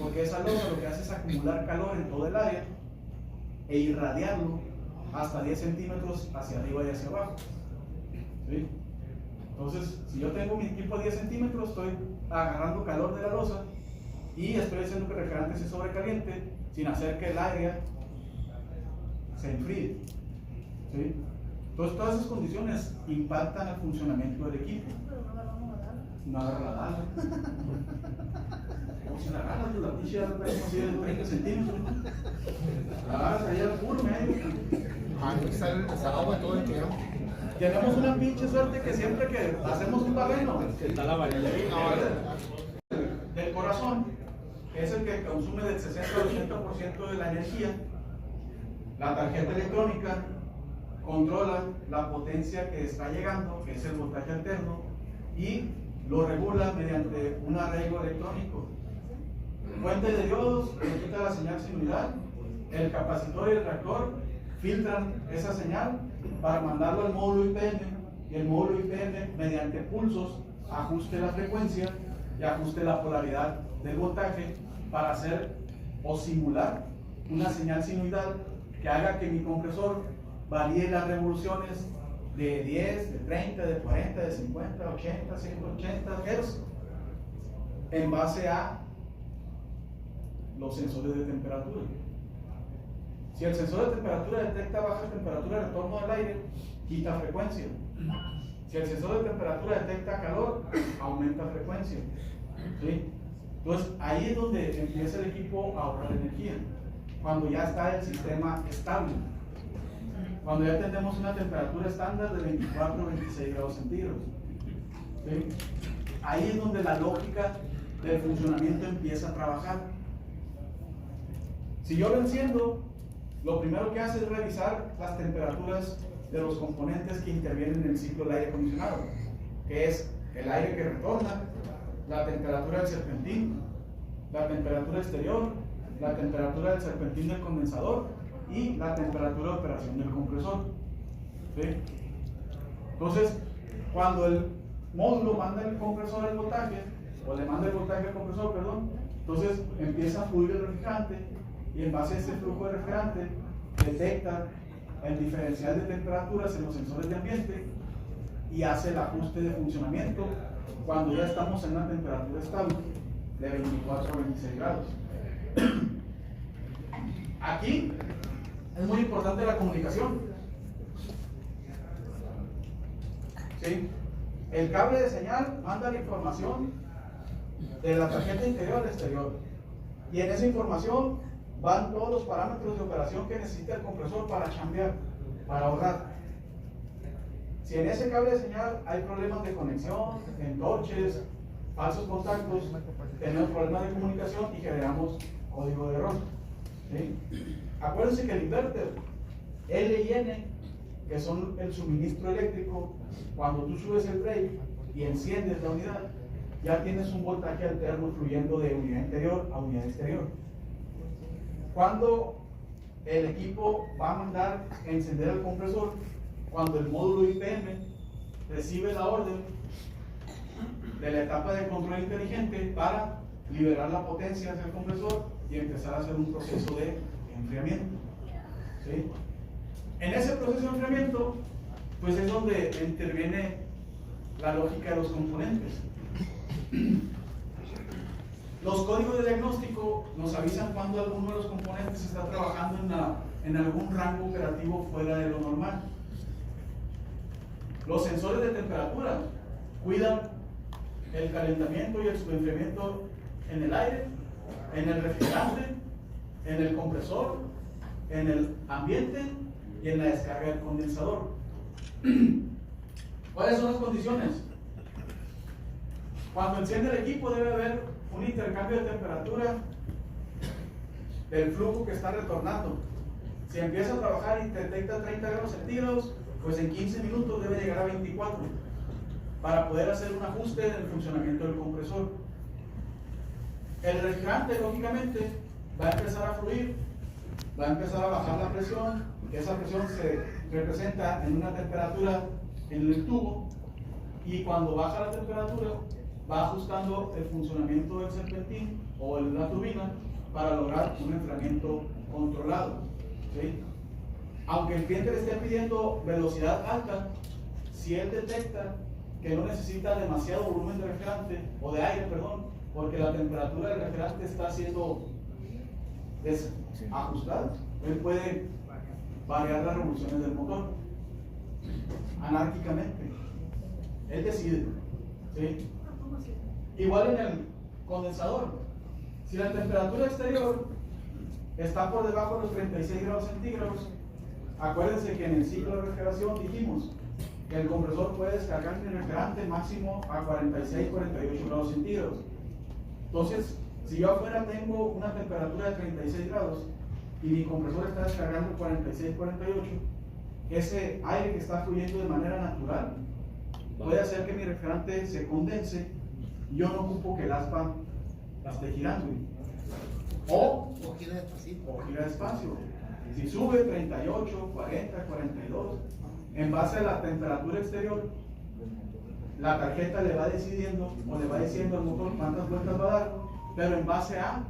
Porque esa losa lo que hace es acumular calor en todo el área e irradiarlo hasta 10 centímetros hacia arriba y hacia abajo. ¿Sí? Entonces, si yo tengo mi equipo a 10 centímetros, estoy agarrando calor de la losa y estoy haciendo que el refrigerante se sobrecaliente sin hacer que el área se enfríe. ¿Sí? Entonces, todas esas condiciones impactan el funcionamiento del equipo. No agarra la bala. Como si la agarras de la pinche alta así de 30 centímetros. La agarras ahí al puro medio. Ahí sale agua todo el tiempo. Tenemos una pinche suerte que siempre que hacemos un barreno, Está la varilla. del corazón, que es el que consume del 60 al 80% de la energía, la tarjeta electrónica controla la potencia que está llegando, que es el voltaje alterno, y lo regula mediante un arreglo electrónico. Fuente de diodos que quita la señal sin unidad, el capacitor y el reactor filtran esa señal para mandarlo al módulo IPM, y el módulo IPM mediante pulsos ajuste la frecuencia y ajuste la polaridad del voltaje para hacer o simular una señal sin unidad que haga que mi compresor varíe las revoluciones de 10, de 30, de 40, de 50, 80, 180 Hz en base a los sensores de temperatura. Si el sensor de temperatura detecta baja temperatura de retorno del aire, quita frecuencia. Si el sensor de temperatura detecta calor, aumenta frecuencia. ¿Sí? Entonces ahí es donde empieza el equipo a ahorrar energía, cuando ya está el sistema estable, cuando ya tenemos una temperatura estándar de 24 o 26 grados centígrados. ¿Sí? Ahí es donde la lógica del funcionamiento empieza a trabajar. Si yo lo enciendo, lo primero que hace es revisar las temperaturas de los componentes que intervienen en el ciclo del aire acondicionado, que es el aire que retorna, la temperatura del serpentín, la temperatura exterior, la temperatura del serpentín del condensador y la temperatura de operación del compresor. ¿Sí? Entonces, cuando el módulo manda el compresor al voltaje, o le manda el voltaje al compresor, perdón, entonces empieza a fluir el refrigerante, y en base a ese flujo de refrigerante detecta el diferencial de temperaturas en los sensores de ambiente y hace el ajuste de funcionamiento cuando ya estamos en una temperatura estable de 24 a 26 grados. Aquí es muy importante la comunicación. ¿Sí? El cable de señal manda la información de la tarjeta interior al exterior, y en esa información van todos los parámetros de operación que necesita el compresor para chambear, para ahorrar. Si en ese cable de señal hay problemas de conexión, entorches, falsos contactos, tenemos problemas de comunicación y generamos código de error. ¿Sí? Acuérdense que el inverter L y N, que son el suministro eléctrico, cuando tú subes el break y enciendes la unidad, ya tienes un voltaje alterno fluyendo de unidad interior a unidad exterior. Cuando el equipo va a mandar a encender el compresor, cuando el módulo IPM recibe la orden de la etapa de control inteligente para liberar la potencia del compresor y empezar a hacer un proceso de enfriamiento. ¿Sí? En ese proceso de enfriamiento, pues es donde interviene la lógica de los componentes. Los códigos de diagnóstico nos avisan cuando alguno de los componentes está trabajando en algún rango operativo fuera de lo normal. Los sensores de temperatura cuidan el calentamiento y el subenfriamiento en el aire, en el refrigerante, en el compresor, en el ambiente y en la descarga del condensador. ¿Cuáles son las condiciones? Cuando enciende el equipo debe haber un intercambio de temperatura del flujo que está retornando. Si empieza a trabajar y detecta 30 grados centígrados, pues en 15 minutos debe llegar a 24 para poder hacer un ajuste en el funcionamiento del compresor. El refrigerante, lógicamente, va a empezar a fluir, va a empezar a bajar la presión. Esa presión se representa en una temperatura en el tubo, y cuando baja la temperatura va ajustando el funcionamiento del serpentín o de la turbina para lograr un enfriamiento controlado, ¿sí? Aunque el cliente le esté pidiendo velocidad alta, si él detecta que no necesita demasiado volumen de refrigerante o de aire, perdón, porque la temperatura del refrigerante está siendo desajustada, él puede variar las revoluciones del motor anárquicamente. Él decide, ¿sí? Igual en el condensador, si la temperatura exterior está por debajo de los 36 grados centígrados, acuérdense que en el ciclo de refrigeración dijimos que el compresor puede descargar el refrigerante máximo a 46-48 grados centígrados. Entonces, si yo afuera tengo una temperatura de 36 grados y mi compresor está descargando 46-48, ese aire que está fluyendo de manera natural puede hacer que mi refrigerante se condense. Yo no ocupo que el aspa esté girando o gira despacio. Si sube 38, 40, 42, en base a la temperatura exterior, la tarjeta le va decidiendo o le va diciendo al motor cuántas vueltas va a dar, pero en base a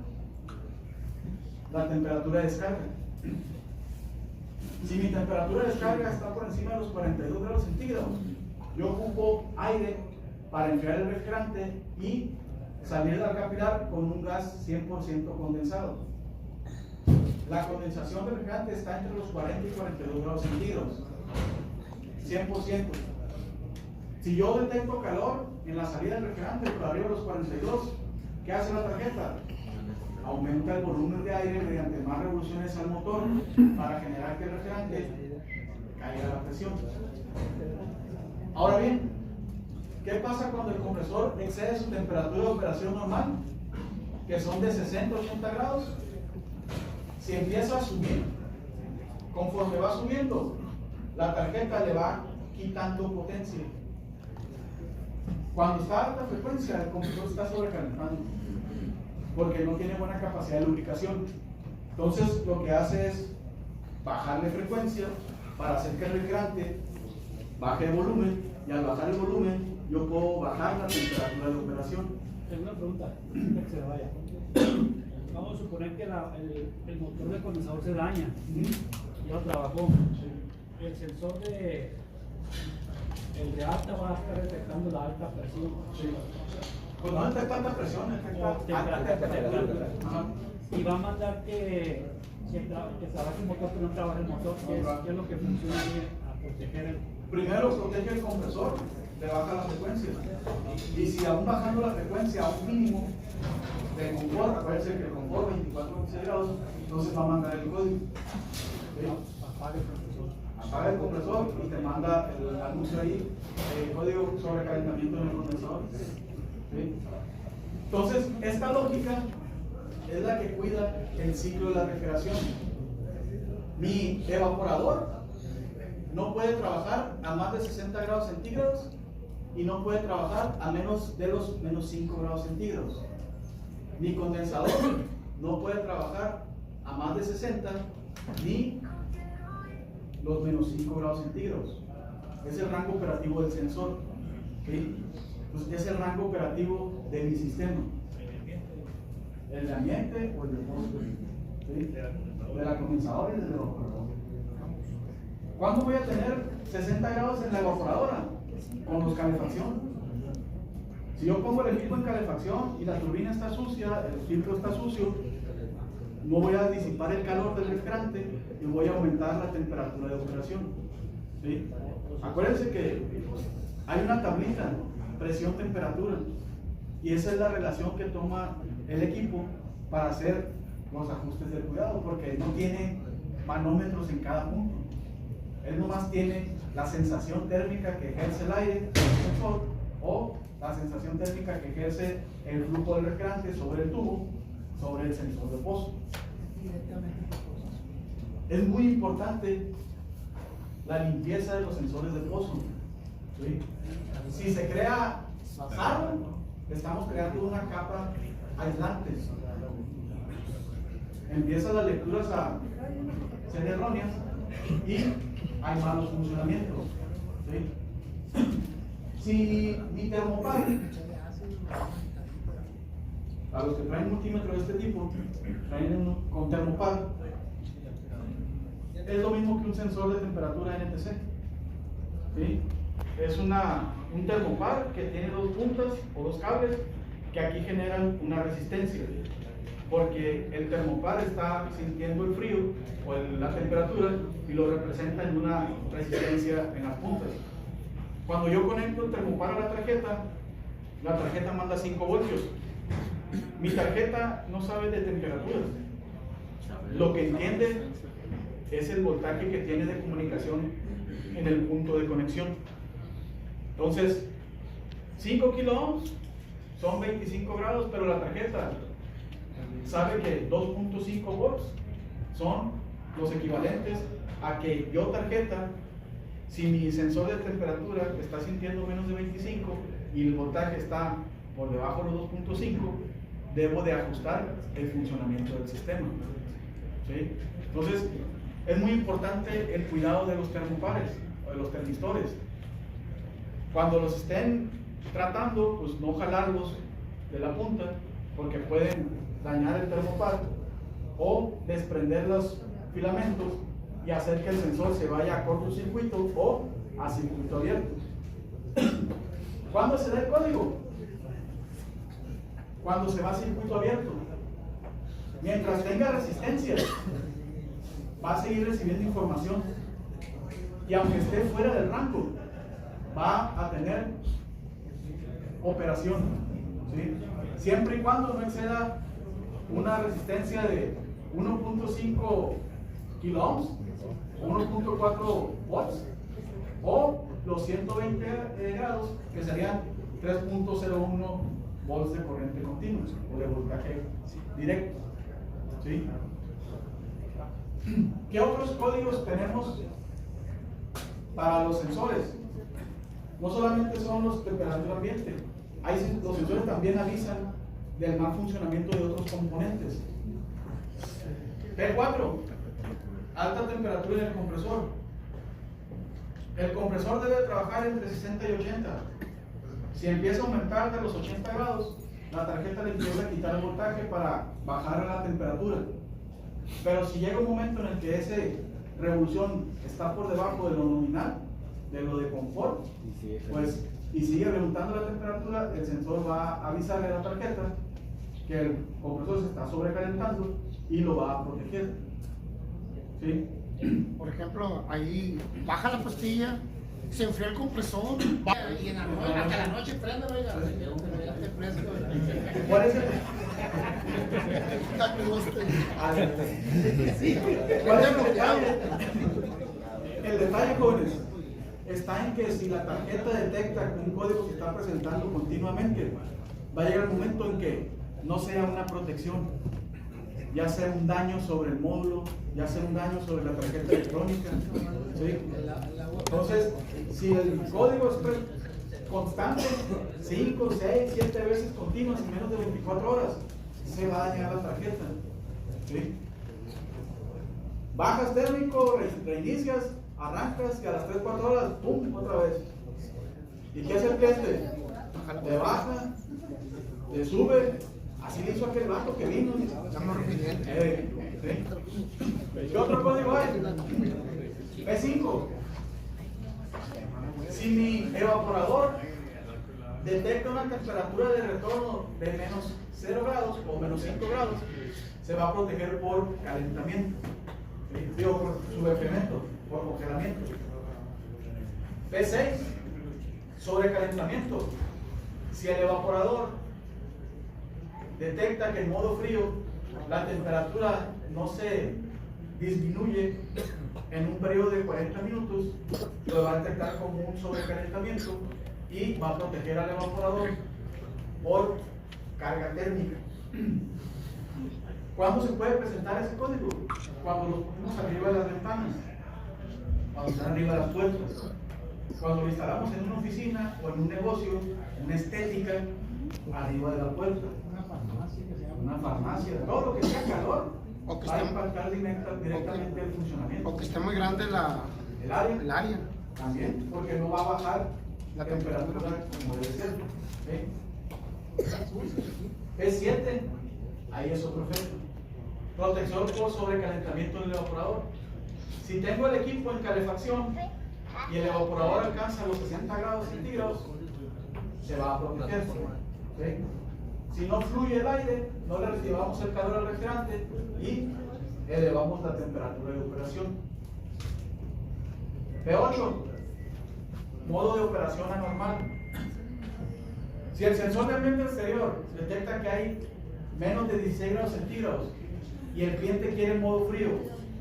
la temperatura de descarga. Si mi temperatura de descarga está por encima de los 42 grados centígrados, yo ocupo aire para enfriar el refrigerante y salir al capilar con un gas 100% condensado. La condensación del refrigerante está entre los 40 y 42 grados centígrados, 100%. Si yo detecto calor en la salida del refrigerante por arriba de los 42, ¿qué hace la tarjeta? Aumenta el volumen de aire mediante más revoluciones al motor para generar que el refrigerante caiga a la presión. Ahora bien, ¿qué pasa cuando el compresor excede su temperatura de operación normal, que son de 60-80 grados? Si empieza a subir, conforme va subiendo, la tarjeta le va quitando potencia. Cuando está a alta frecuencia, el compresor está sobrecalentando porque no tiene buena capacidad de lubricación. Entonces lo que hace es bajarle frecuencia para hacer que el refrigerante baje de volumen, y al bajar el volumen yo puedo bajar la temperatura de operación. Tengo una pregunta, que se vaya. Vamos a suponer que el motor del condensador se daña, ya lo trabajó. El sensor de alta va a estar detectando la alta presión. Sí. Pues no detecta tanta presión, detecta alta temperatura. Y va a mandar que trabaje el motor, que no trabaje el motor, que es lo que funciona bien a proteger el... Primero protege el compresor, le baja la frecuencia. Y si aún bajando la frecuencia a un mínimo de confort, acuérdense que el confort 24-26 grados, entonces va a mandar el código. ¿Sí? Apaga el compresor y te manda el anuncio ahí, el código sobre calentamiento en el condensador. ¿Sí? Entonces, esta lógica es la que cuida el ciclo de la refrigeración. Mi evaporador no puede trabajar a más de 60 grados centígrados y no puede trabajar a menos de los menos 5 grados centígrados. Mi condensador no puede trabajar a más de 60 ni los menos 5 grados centígrados. Es el rango operativo del sensor. ¿Sí? Entonces, es el rango operativo de mi sistema. El de ambiente o el de fósforo. ¿Sí? De la condensadora y del evaporador. ¿Cuándo voy a tener 60 grados en la evaporadora? Con los calefacción. Si yo pongo el equipo en calefacción y la turbina está sucia, el filtro está sucio, no voy a disipar el calor del refrigerante y voy a aumentar la temperatura de operación. ¿sí? Acuérdense que hay una tablita, presión-temperatura, y esa es la relación que toma el equipo para hacer los ajustes del cuidado, porque no tiene manómetros en cada punto. Él nomás tiene la sensación térmica que ejerce el aire en el sensor o la sensación térmica que ejerce el flujo del refrigerante sobre el tubo, sobre el sensor de pozo. Es muy importante la limpieza de los sensores de pozo. ¿Sí? Si se crea sarro, estamos creando una capa aislante. Empiezan las lecturas a ser erróneas y hay malos funcionamientos. ¿Sí? Si mi termopar, a los que traen multímetro de este tipo, traen con termopar, es lo mismo que un sensor de temperatura NTC. ¿Sí? Es un termopar que tiene dos puntas o dos cables que aquí generan una resistencia, porque el termopar está sintiendo el frío o la temperatura y lo representa en una resistencia en las puntas. Cuando yo conecto el termopar a la tarjeta manda 5 voltios. Mi tarjeta no sabe de temperatura, lo que entiende es el voltaje que tiene de comunicación en el punto de conexión. Entonces, 5 kilo ohms son 25 grados, pero la tarjeta sabe que 2.5 volts son los equivalentes a que yo tarjeta, si mi sensor de temperatura está sintiendo menos de 25 y el voltaje está por debajo de los 2.5, debo de ajustar el funcionamiento del sistema. ¿Sí? Entonces, es muy importante el cuidado de los termopares o de los termistores. Cuando los estén tratando, pues no jalarlos de la punta, porque pueden dañar el termopar o desprender los filamentos y hacer que el sensor se vaya a cortocircuito o a circuito abierto. ¿Cuándo se da el código? Cuando se va a circuito abierto. Mientras tenga resistencia, va a seguir recibiendo información, y aunque esté fuera del rango, va a tener operación. ¿Sí? Siempre y cuando no exceda una resistencia de 1.5 kilo ohms, 1.4 watts o los 120 grados, que serían 3.01 volts de corriente continua o de voltaje directo. ¿Sí? ¿Qué otros códigos tenemos para los sensores? No solamente son los de temperatura ambiente, los sensores también avisan del mal funcionamiento de otros componentes. P4, alta temperatura en el compresor. El compresor debe trabajar entre 60 y 80. Si empieza a aumentar de los 80 grados, la tarjeta le empieza a quitar el voltaje para bajar la temperatura. Pero si llega un momento en el que esa revolución está por debajo de lo nominal, de lo de confort, pues, y sigue rebotando la temperatura, el sensor va a avisarle a la tarjeta que el compresor se está sobrecalentando y lo va a proteger. ¿Sí? Por ejemplo, ahí baja la pastilla, se enfría el compresor y en la noche, hasta la noche prende, oiga, te fresco. ¿Cuál es el? ¿Cuál es el detalle? El detalle, jóvenes, está en que si la tarjeta detecta que un código se está presentando continuamente, va a llegar un momento en que no sea una protección, ya sea un daño sobre el módulo, ya sea un daño sobre la tarjeta electrónica. ¿Sí? Entonces, si el código es constante, 5, 6, 7 veces continuas en menos de 24 horas, se va a dañar la tarjeta. ¿Sí? Bajas térmico, reinicias, arrancas y a las 3, 4 horas, ¡pum!, otra vez. ¿Y qué hace el cliente? Te baja, te sube. Así le hizo aquel vato que vino. ¿Sí? ¿Qué otro código hay? P5. Si mi evaporador detecta una temperatura de retorno de menos 0 grados o menos 5 grados, se va a proteger por calentamiento. ¿Sí? Digo, por subfermento, por congelamiento. P6, sobrecalentamiento. Si el evaporador detecta que en modo frío la temperatura no se disminuye en un periodo de 40 minutos, lo va a detectar como un sobrecalentamiento y va a proteger al evaporador por carga térmica. ¿Cuándo se puede presentar ese código? Cuando lo ponemos arriba de las ventanas, cuando están arriba de las puertas, cuando lo instalamos en una oficina o en un negocio, una estética arriba de la puerta, una farmacia, todo lo que sea calor O que va a esté- impactar directamente el funcionamiento. O que esté muy grande El área. el área. También, porque no va a bajar La la temperatura temperatura. como debe ser. P7, ahí es otro efecto. Protección por sobrecalentamiento del evaporador. Si tengo el equipo en calefacción y el evaporador alcanza los 60 grados centígrados, se va a proteger. ¿Sí? Si no fluye el aire, no le recibamos el calor al refrigerante y elevamos la temperatura de operación. P8, modo de operación anormal. Si el sensor de ambiente exterior detecta que hay menos de 16 grados centígrados y el cliente quiere modo frío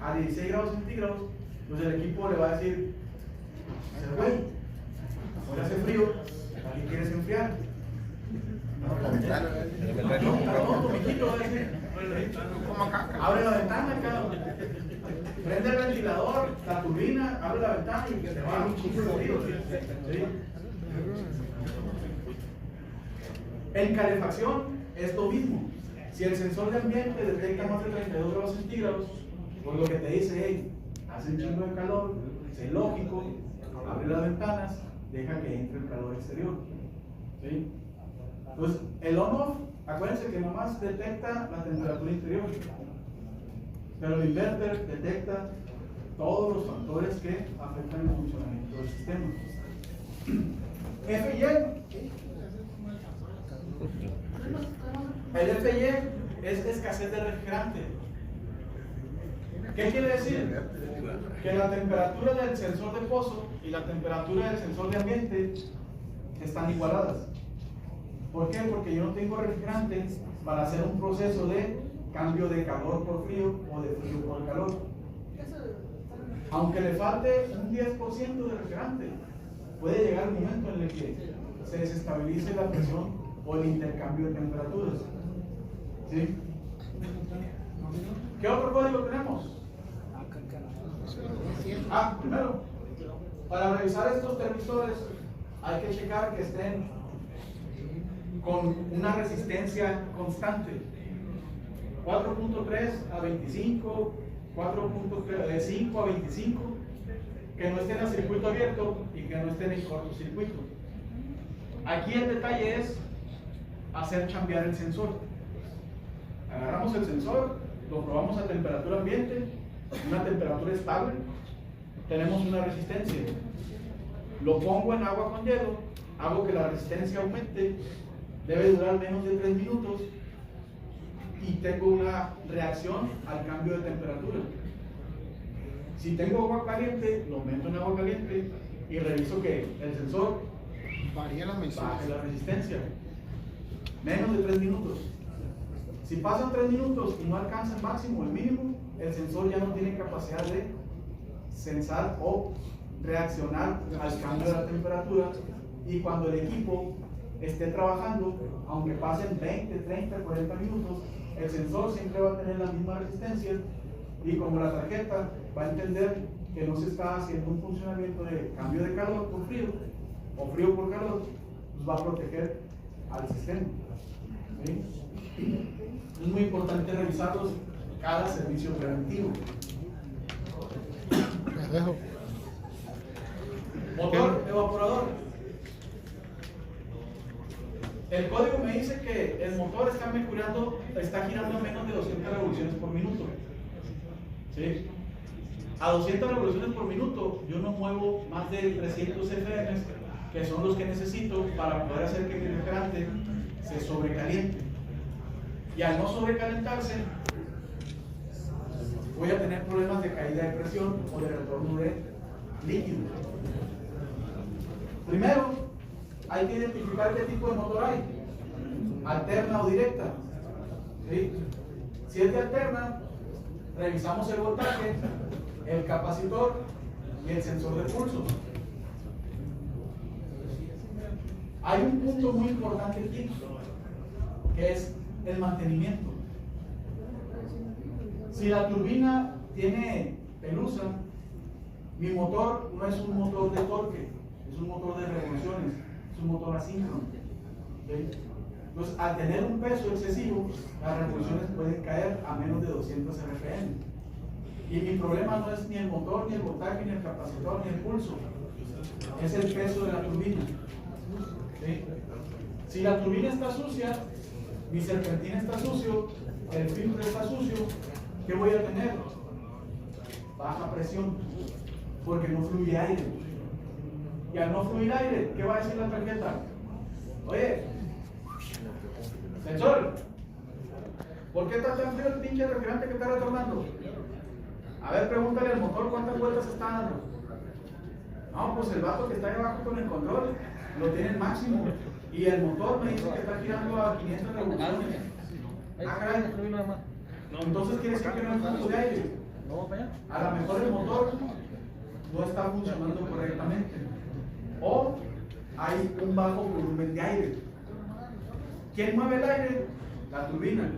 a 16 grados centígrados, pues el equipo le va a decir, güey, ahora hace frío, ¿para qué quieres enfriar? No, mijito, va a decir, Como acá. abre la ventana, cabrón. Prende el ventilador, la turbina, abre la ventana y que te va un chico de frío. ¿Sí? En calefacción es lo mismo. Si el sensor de ambiente detecta más de 32 grados centígrados, por lo que te dice, hey, hace un chingo de calor, es lógico, abre las ventanas, deja que entre el calor exterior. ¿Sí? Entonces, el on-off, acuérdense que nomás detecta la temperatura interior, pero el inverter detecta todos los factores que afectan el funcionamiento del sistema. FY. El FY es escasez de refrigerante. ¿Qué quiere decir? Que la temperatura del sensor de pozo y la temperatura del sensor de ambiente están igualadas. ¿Por qué? Porque yo no tengo refrigerante para hacer un proceso de cambio de calor por frío o de frío por calor. Aunque le falte un 10% de refrigerante, puede llegar un momento en el que se desestabilice la presión o el intercambio de temperaturas. ¿Sí? ¿Qué otro código tenemos? Primero, para revisar estos termisores hay que checar que estén con una resistencia constante. 4.3 a 25, 4.3 5 a 25, que no estén a circuito abierto y que no estén en cortocircuito. Aquí el detalle es hacer cambiar el sensor. Agarramos el sensor, lo probamos a temperatura ambiente, una temperatura estable, tenemos una resistencia. Lo pongo en agua con hielo, hago que la resistencia aumente, debe durar menos de 3 minutos y tengo una reacción al cambio de temperatura. Si tengo agua caliente, lo meto en agua caliente y reviso que el sensor Varía la medición. baje la resistencia. Menos de 3 minutos. Si pasan 3 minutos y no alcanza el máximo, el mínimo, el sensor ya no tiene capacidad de sensar o reaccionar al cambio de la temperatura, y cuando el equipo esté trabajando, aunque pasen 20, 30, 40 minutos, el sensor siempre va a tener la misma resistencia, y como la tarjeta va a entender que no se está haciendo un funcionamiento de cambio de calor por frío o frío por calor, pues va a proteger al sistema. ¿Sí? Es muy importante revisarlos cada servicio preventivo. Les dejo. Motor evaporador. El código me dice que el motor está girando a menos de 200 revoluciones por minuto. ¿Sí? A 200 revoluciones por minuto yo no muevo más de 300 FM, que son los que necesito para poder hacer que mi refrigerante se sobrecaliente. Y al no sobrecalentarse, voy a tener problemas de caída de presión o de retorno de líquido. Primero, hay que identificar qué tipo de motor hay, alterna o directa. ¿Sí? Si es de alterna, revisamos el voltaje, el capacitor y el sensor de pulso. Hay un punto muy importante aquí, que es el mantenimiento. Si la turbina tiene pelusa, mi motor no es un motor de torque, es un motor de revoluciones, es un motor asíncrono. ¿Okay? Entonces, al tener un peso excesivo, las revoluciones pueden caer a menos de 200 RPM. Y mi problema no es ni el motor, ni el voltaje, ni el capacitor, ni el pulso. Es el peso de la turbina. ¿Sí? Si la turbina está sucia, mi serpentina está sucio, el filtro está sucio, ¿qué voy a tener? Baja presión, porque no fluye aire. Y al no fluir aire, ¿qué va a decir la tarjeta? Oye, sensor, ¿por qué está tan frío el pinche refrigerante que está retornando? A ver, pregúntale al motor cuántas vueltas está dando. No, pues el vato que está ahí abajo con el control lo tiene el máximo. Y el motor me dice que está girando a 500 revoluciones. Ah, caray. Entonces quiere decir que no hay flujo de aire. A lo mejor el motor no está funcionando correctamente. O hay un bajo volumen de aire. ¿Quién mueve el aire? La turbina.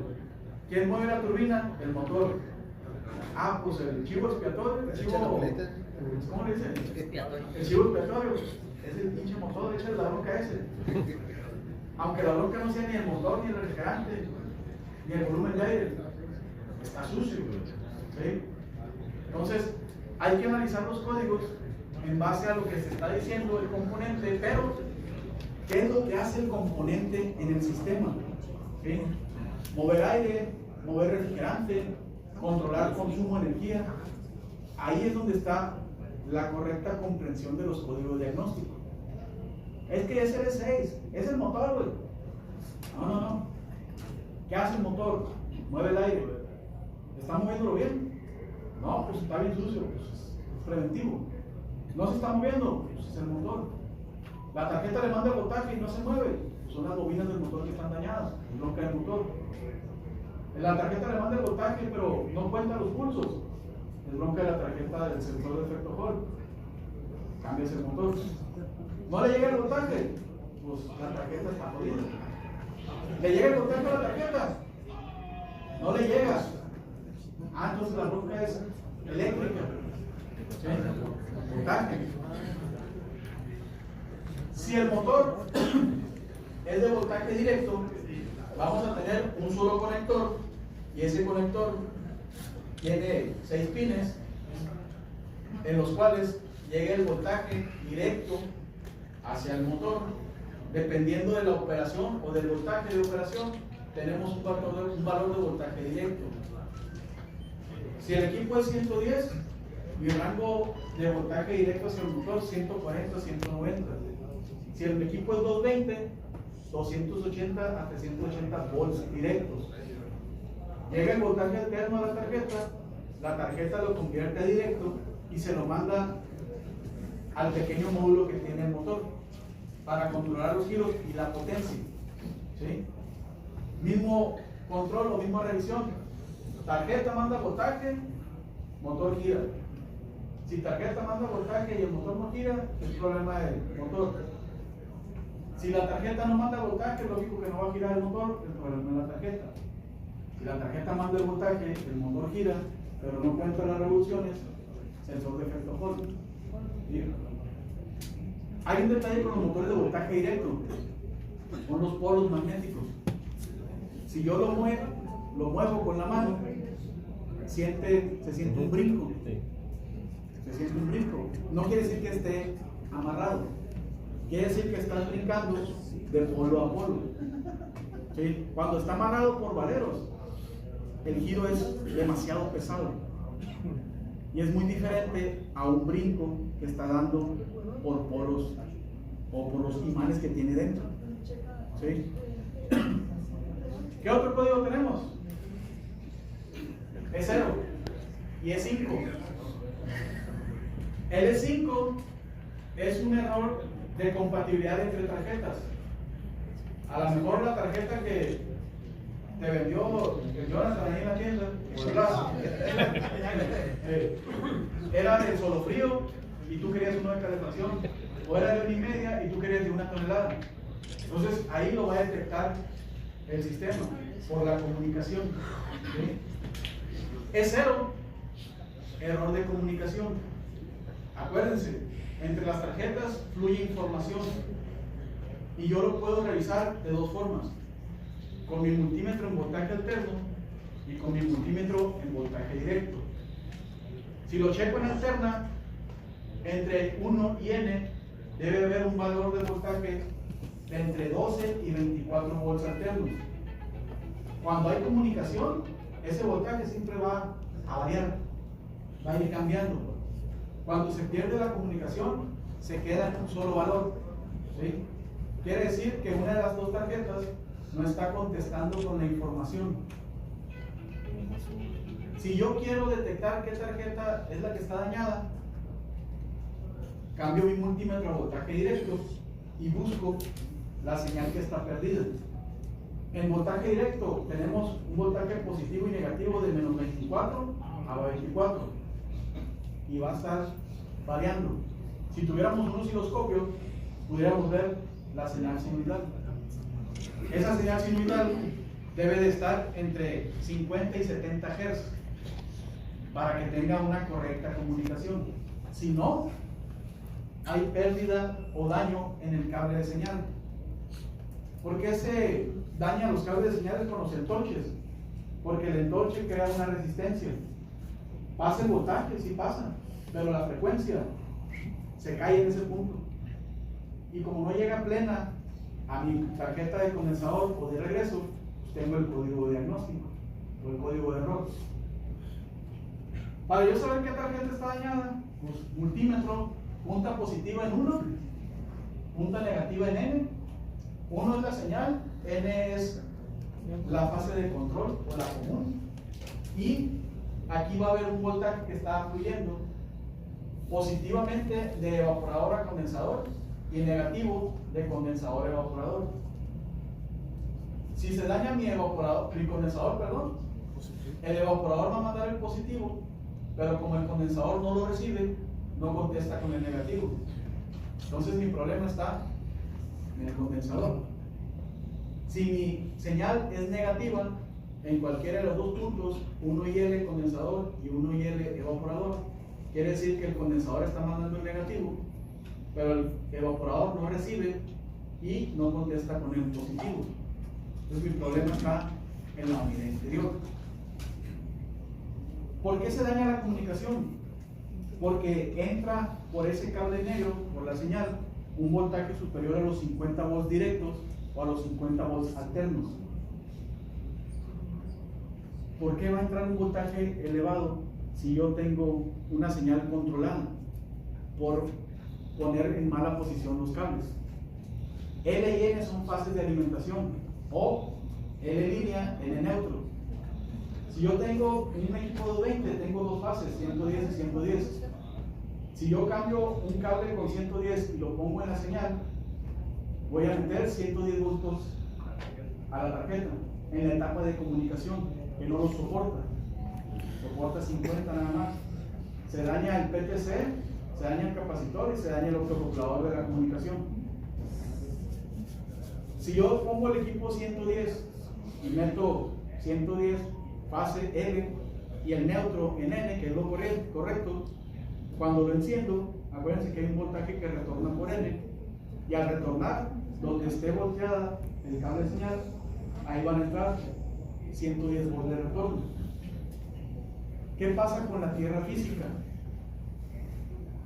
¿Quién mueve la turbina? El motor. Ah, pues el chivo expiatorio, el chivo, ¿cómo le dicen? El chivo expiatorio es el pinche motor, echa la bronca ese. Aunque la bronca no sea ni el motor, ni el refrigerante, ni el volumen de aire, está sucio. ¿Sí? Entonces, hay que analizar los códigos en base a lo que se está diciendo el componente, pero ¿qué es lo que hace el componente en el sistema? ¿Sí? Mover aire, mover refrigerante, controlar consumo de energía. Ahí es donde está la correcta comprensión de los códigos diagnósticos. Es que es L6, es el motor, güey. No. ¿Qué hace el motor? Mueve el aire. ¿Está moviéndolo bien? No, pues está bien sucio, pues es preventivo. ¿No se está moviendo? Pues es el motor. La tarjeta le manda el voltaje y no se mueve. Son las bobinas del motor que están dañadas, no cae el motor. La tarjeta le manda el voltaje, pero no cuenta los pulsos. Es bronca de la tarjeta del sensor de efecto Hall. Cambias el motor. ¿No le llega el voltaje? Pues la tarjeta está jodida. ¿Le llega el voltaje a la tarjeta? No le llega. Ah, entonces la bronca es eléctrica. ¿Sí? Voltaje. Si el motor es de voltaje directo, vamos a tener un solo conector y ese conector tiene 6 pines en los cuales llega el voltaje directo hacia el motor. Dependiendo de la operación o del voltaje de operación, tenemos un valor de voltaje directo. Si el equipo es 110, mi rango de voltaje directo hacia el motor 140, 190. Si el equipo es 220, 280 a 380 volts directos. Llega el voltaje alterno a la tarjeta lo convierte a directo y se lo manda al pequeño módulo que tiene el motor para controlar los giros y la potencia. ¿Sí? Mismo control o misma revisión. Tarjeta manda voltaje, motor gira. Si tarjeta manda voltaje y el motor no gira, es problema del motor. Si la tarjeta no manda voltaje, lógico que no va a girar el motor, el problema es la tarjeta. Si la tarjeta manda el voltaje, el motor gira, pero no cuenta las revoluciones, sensor de efecto Hall. ¿Sí? Hay un detalle con los motores de voltaje directo, son los polos magnéticos. Si yo lo muevo con la mano, se siente un brinco. Se siente un brinco. No quiere decir que esté amarrado. Quiere decir que estás brincando de polo a polo. ¿Sí? Cuando está amarrado por valeros, el giro es demasiado pesado. Y es muy diferente a un brinco que está dando por polos o por los imanes que tiene dentro. ¿Sí? ¿Qué otro código tenemos? E0 y E5. El E5 es un error de compatibilidad entre tarjetas. A lo mejor la tarjeta que te vendió el Jonathan ahí en la tienda, o el Blas, era de solo frío y tú querías uno de calefacción, o era de 1,5 y tú querías de 1 tonelada. Entonces ahí lo va a detectar el sistema por la comunicación. ¿Sí? Es 0, error de comunicación. Acuérdense, entre las tarjetas fluye información y yo lo puedo revisar de dos formas: con mi multímetro en voltaje alterno y con mi multímetro en voltaje directo. Si lo checo en alterna, entre 1 y n debe haber un valor de voltaje de entre 12 y 24 volts alternos. Cuando hay comunicación, ese voltaje siempre va a variar, va a ir cambiando. Cuando se pierde la comunicación, se queda en un solo valor. ¿Sí? Quiere decir que una de las dos tarjetas no está contestando con la información. Si yo quiero detectar qué tarjeta es la que está dañada, cambio mi multímetro a voltaje directo y busco la señal que está perdida. En voltaje directo tenemos un voltaje positivo y negativo de menos 24 a 24 y va a estar variando. Si tuviéramos un osciloscopio, pudiéramos ver la señal sinusoidal. Esa señal sinusoidal debe de estar entre 50 y 70 Hz para que tenga una correcta comunicación. Si no, hay pérdida o daño en el cable de señal. ¿Por qué se dañan los cables de señales con los entorches? Porque el entorche crea una resistencia. Pasa el voltaje, sí pasa, pero la frecuencia se cae en ese punto. Y como no llega plena a mi tarjeta de condensador o de regreso, pues tengo el código de diagnóstico o el código de error. Para yo saber qué tarjeta está dañada, pues multímetro, punta positiva en 1, punta negativa en n. 1 es la señal, n es la fase de control o la común, y aquí va a haber un voltaje que está fluyendo positivamente de evaporador a condensador y negativo de condensador a evaporador. Si se daña mi condensador, el evaporador va a mandar el positivo, pero como el condensador no lo recibe, no contesta con el negativo. Entonces mi problema está en el condensador. Si mi señal es negativa en cualquiera de los dos puntos, 1IL condensador y 1IL evaporador, quiere decir que el condensador está mandando el negativo, pero el evaporador no recibe y no contesta con el positivo. Entonces mi problema está en la unidad interior. ¿Por qué se daña la comunicación? Porque entra por ese cable negro, por la señal, un voltaje superior a los 50 volts directos o a los 50 volts alternos. ¿Por qué va a entrar un voltaje elevado si yo tengo una señal controlada? Por poner en mala posición los cables. L y N son fases de alimentación, o L línea, N neutro. Si yo tengo un equipo 220, tengo dos fases, 110 y 110. Si yo cambio un cable con 110 y lo pongo en la señal, voy a meter 110 voltios a la tarjeta en la etapa de comunicación, que no lo soporta. Soporta 50 nada más. Se daña el PTC, se daña el capacitor y se daña el autoacoplador de la comunicación. Si yo pongo el equipo 110 y meto 110 fase L y el neutro en N, que es lo correcto, cuando lo enciendo, acuérdense que hay un voltaje que retorna por N, y al retornar, donde esté volteada el cable de señal, ahí van a entrar 110 volts de retorno. ¿Qué pasa con la tierra física?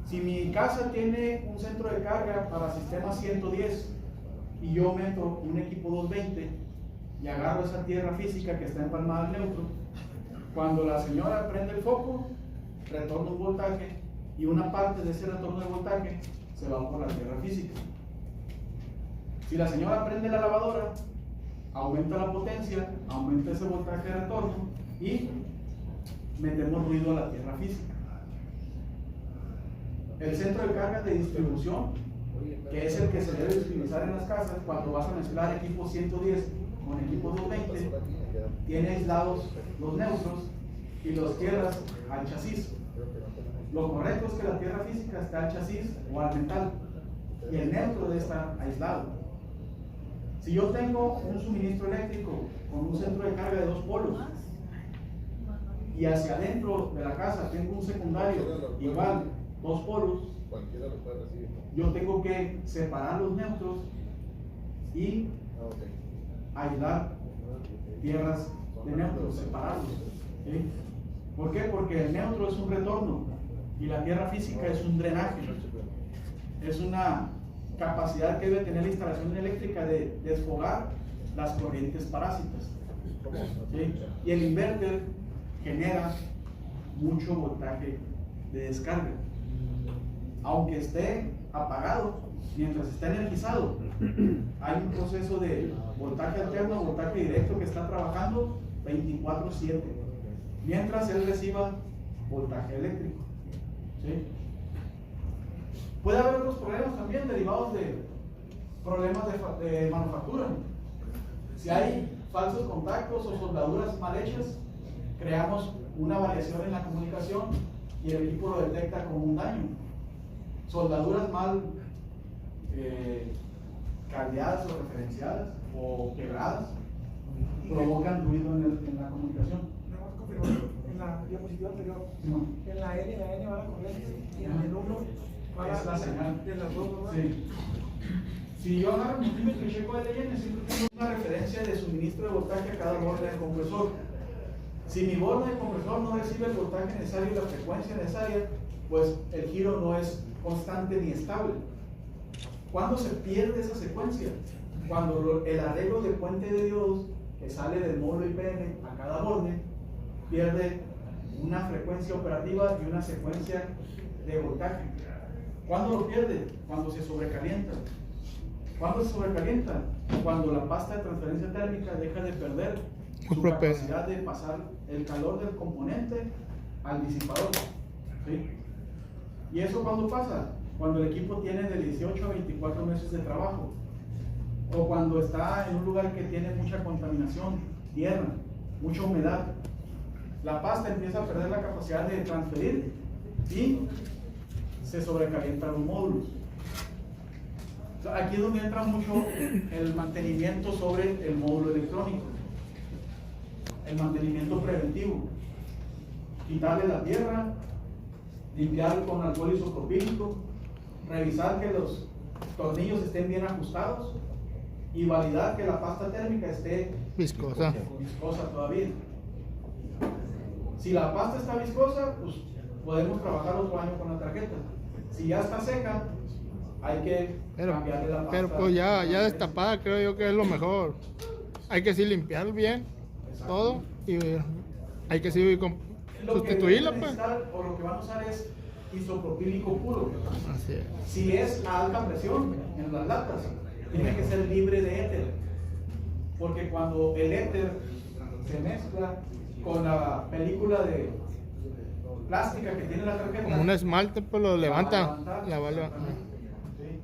Si mi casa tiene un centro de carga para sistema 110 y yo meto un equipo 220 y agarro esa tierra física que está empalmada al neutro, cuando la señora prende el foco, retorna un voltaje y una parte de ese retorno de voltaje se va por la tierra física. Si la señora prende la lavadora, aumenta la potencia, aumenta ese voltaje de retorno y metemos ruido a la tierra física. El centro de carga de distribución que es el que se debe utilizar en las casas cuando vas a mezclar equipo 110 con equipo 220, tiene aislados los neutros y los tierras al chasis. Lo correcto es que la tierra física esté al chasis o al metal y el neutro debe estar aislado. Si yo tengo un suministro eléctrico con un centro de carga de 2 polos y hacia adentro de la casa tengo un secundario igual 2 polos, yo tengo que separar los neutros y aislar tierras de neutros, separarlos. ¿Sí? ¿Por qué? Porque el neutro es un retorno y la tierra física es un drenaje. Es una capacidad que debe tener la instalación eléctrica de desfogar las corrientes parásitas. ¿Sí? Y el inverter genera mucho voltaje de descarga. Aunque esté apagado, mientras está energizado, hay un proceso de voltaje alterno, voltaje directo que está trabajando 24/7, mientras él reciba voltaje eléctrico. ¿Sí? Puede haber otros problemas también derivados de problemas de manufactura. Si hay falsos contactos o soldaduras mal hechas, creamos una variación en la comunicación y el equipo lo detecta como un daño. Soldaduras mal caldeadas o referenciadas o quebradas provocan ruido en la comunicación. En la diapositiva anterior, en la L y la N va la corriente y en el 1 va la señal de las dos, ¿verdad? Sí. Si yo agarro el multímetro y checo LN, siempre tengo una referencia de suministro de voltaje a cada borde del compresor. Si mi borde del compresor no recibe el voltaje necesario y la frecuencia necesaria, pues el giro no es constante ni estable. ¿Cuándo se pierde esa secuencia? Cuando el arreglo de puente de diodos que sale del módulo IPN a cada borde pierde una frecuencia operativa y una secuencia de voltaje. ¿Cuándo lo pierde? Cuando se sobrecalienta. ¿Cuándo se sobrecalienta? Cuando la pasta de transferencia térmica deja de perder su capacidad de pasar el calor del componente al disipador. ¿Sí? ¿Y eso cuándo pasa? Cuando el equipo tiene de 18 a 24 meses de trabajo, o cuando está en un lugar que tiene mucha contaminación, tierra, mucha humedad. La pasta empieza a perder la capacidad de transferir y se sobrecalientan los módulos. Aquí es donde entra mucho el mantenimiento sobre el módulo electrónico, el mantenimiento preventivo, quitarle la tierra, limpiar con alcohol isopropílico, revisar que los tornillos estén bien ajustados y validar que la pasta térmica esté viscosa todavía. Si la pasta está viscosa, pues podemos trabajar otro año con la tarjeta. Si ya está seca, hay que cambiarle la pasta. Pero pues ya destapada creo yo que es lo mejor. Hay que sí limpiar bien todo y hay que sí sustituirla pues. O lo que van a usar es isopropílico puro. Así es. Si es a alta presión en las latas, tiene que ser libre de éter, porque cuando el éter se mezcla con la película de plástica que tiene la tarjeta, como un esmalte, pues lo levanta, la va a levantar. ¿Sí?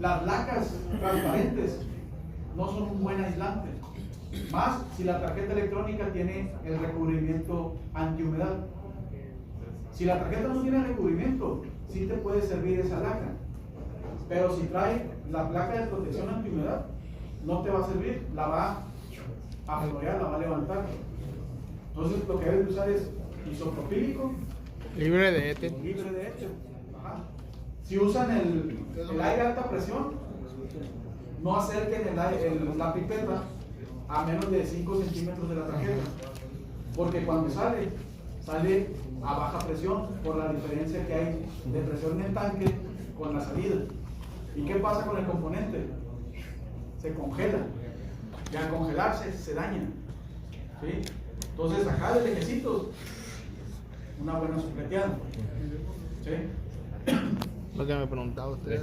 Las lacas transparentes no son un buen aislante, más si la tarjeta electrónica tiene el recubrimiento antihumedad. Si la tarjeta no tiene recubrimiento, sí te puede servir esa laca, pero si trae la placa de protección antihumedad, no te va a servir, la va a florear, la va a levantar. Entonces lo que debes usar es isopropílico libre de éter. Libre de éter. Ajá. Si usan el aire a alta presión, no acerquen la pipeta a menos de 5 centímetros de la tarjeta, porque cuando sale a baja presión por la diferencia que hay de presión en el tanque con la salida. ¿Y qué pasa con el componente? Se congela, y al congelarse se daña. ¿Sí? Entonces acá de lejecitos, una buena supleteada. ¿Sí? Lo que me preguntaba usted.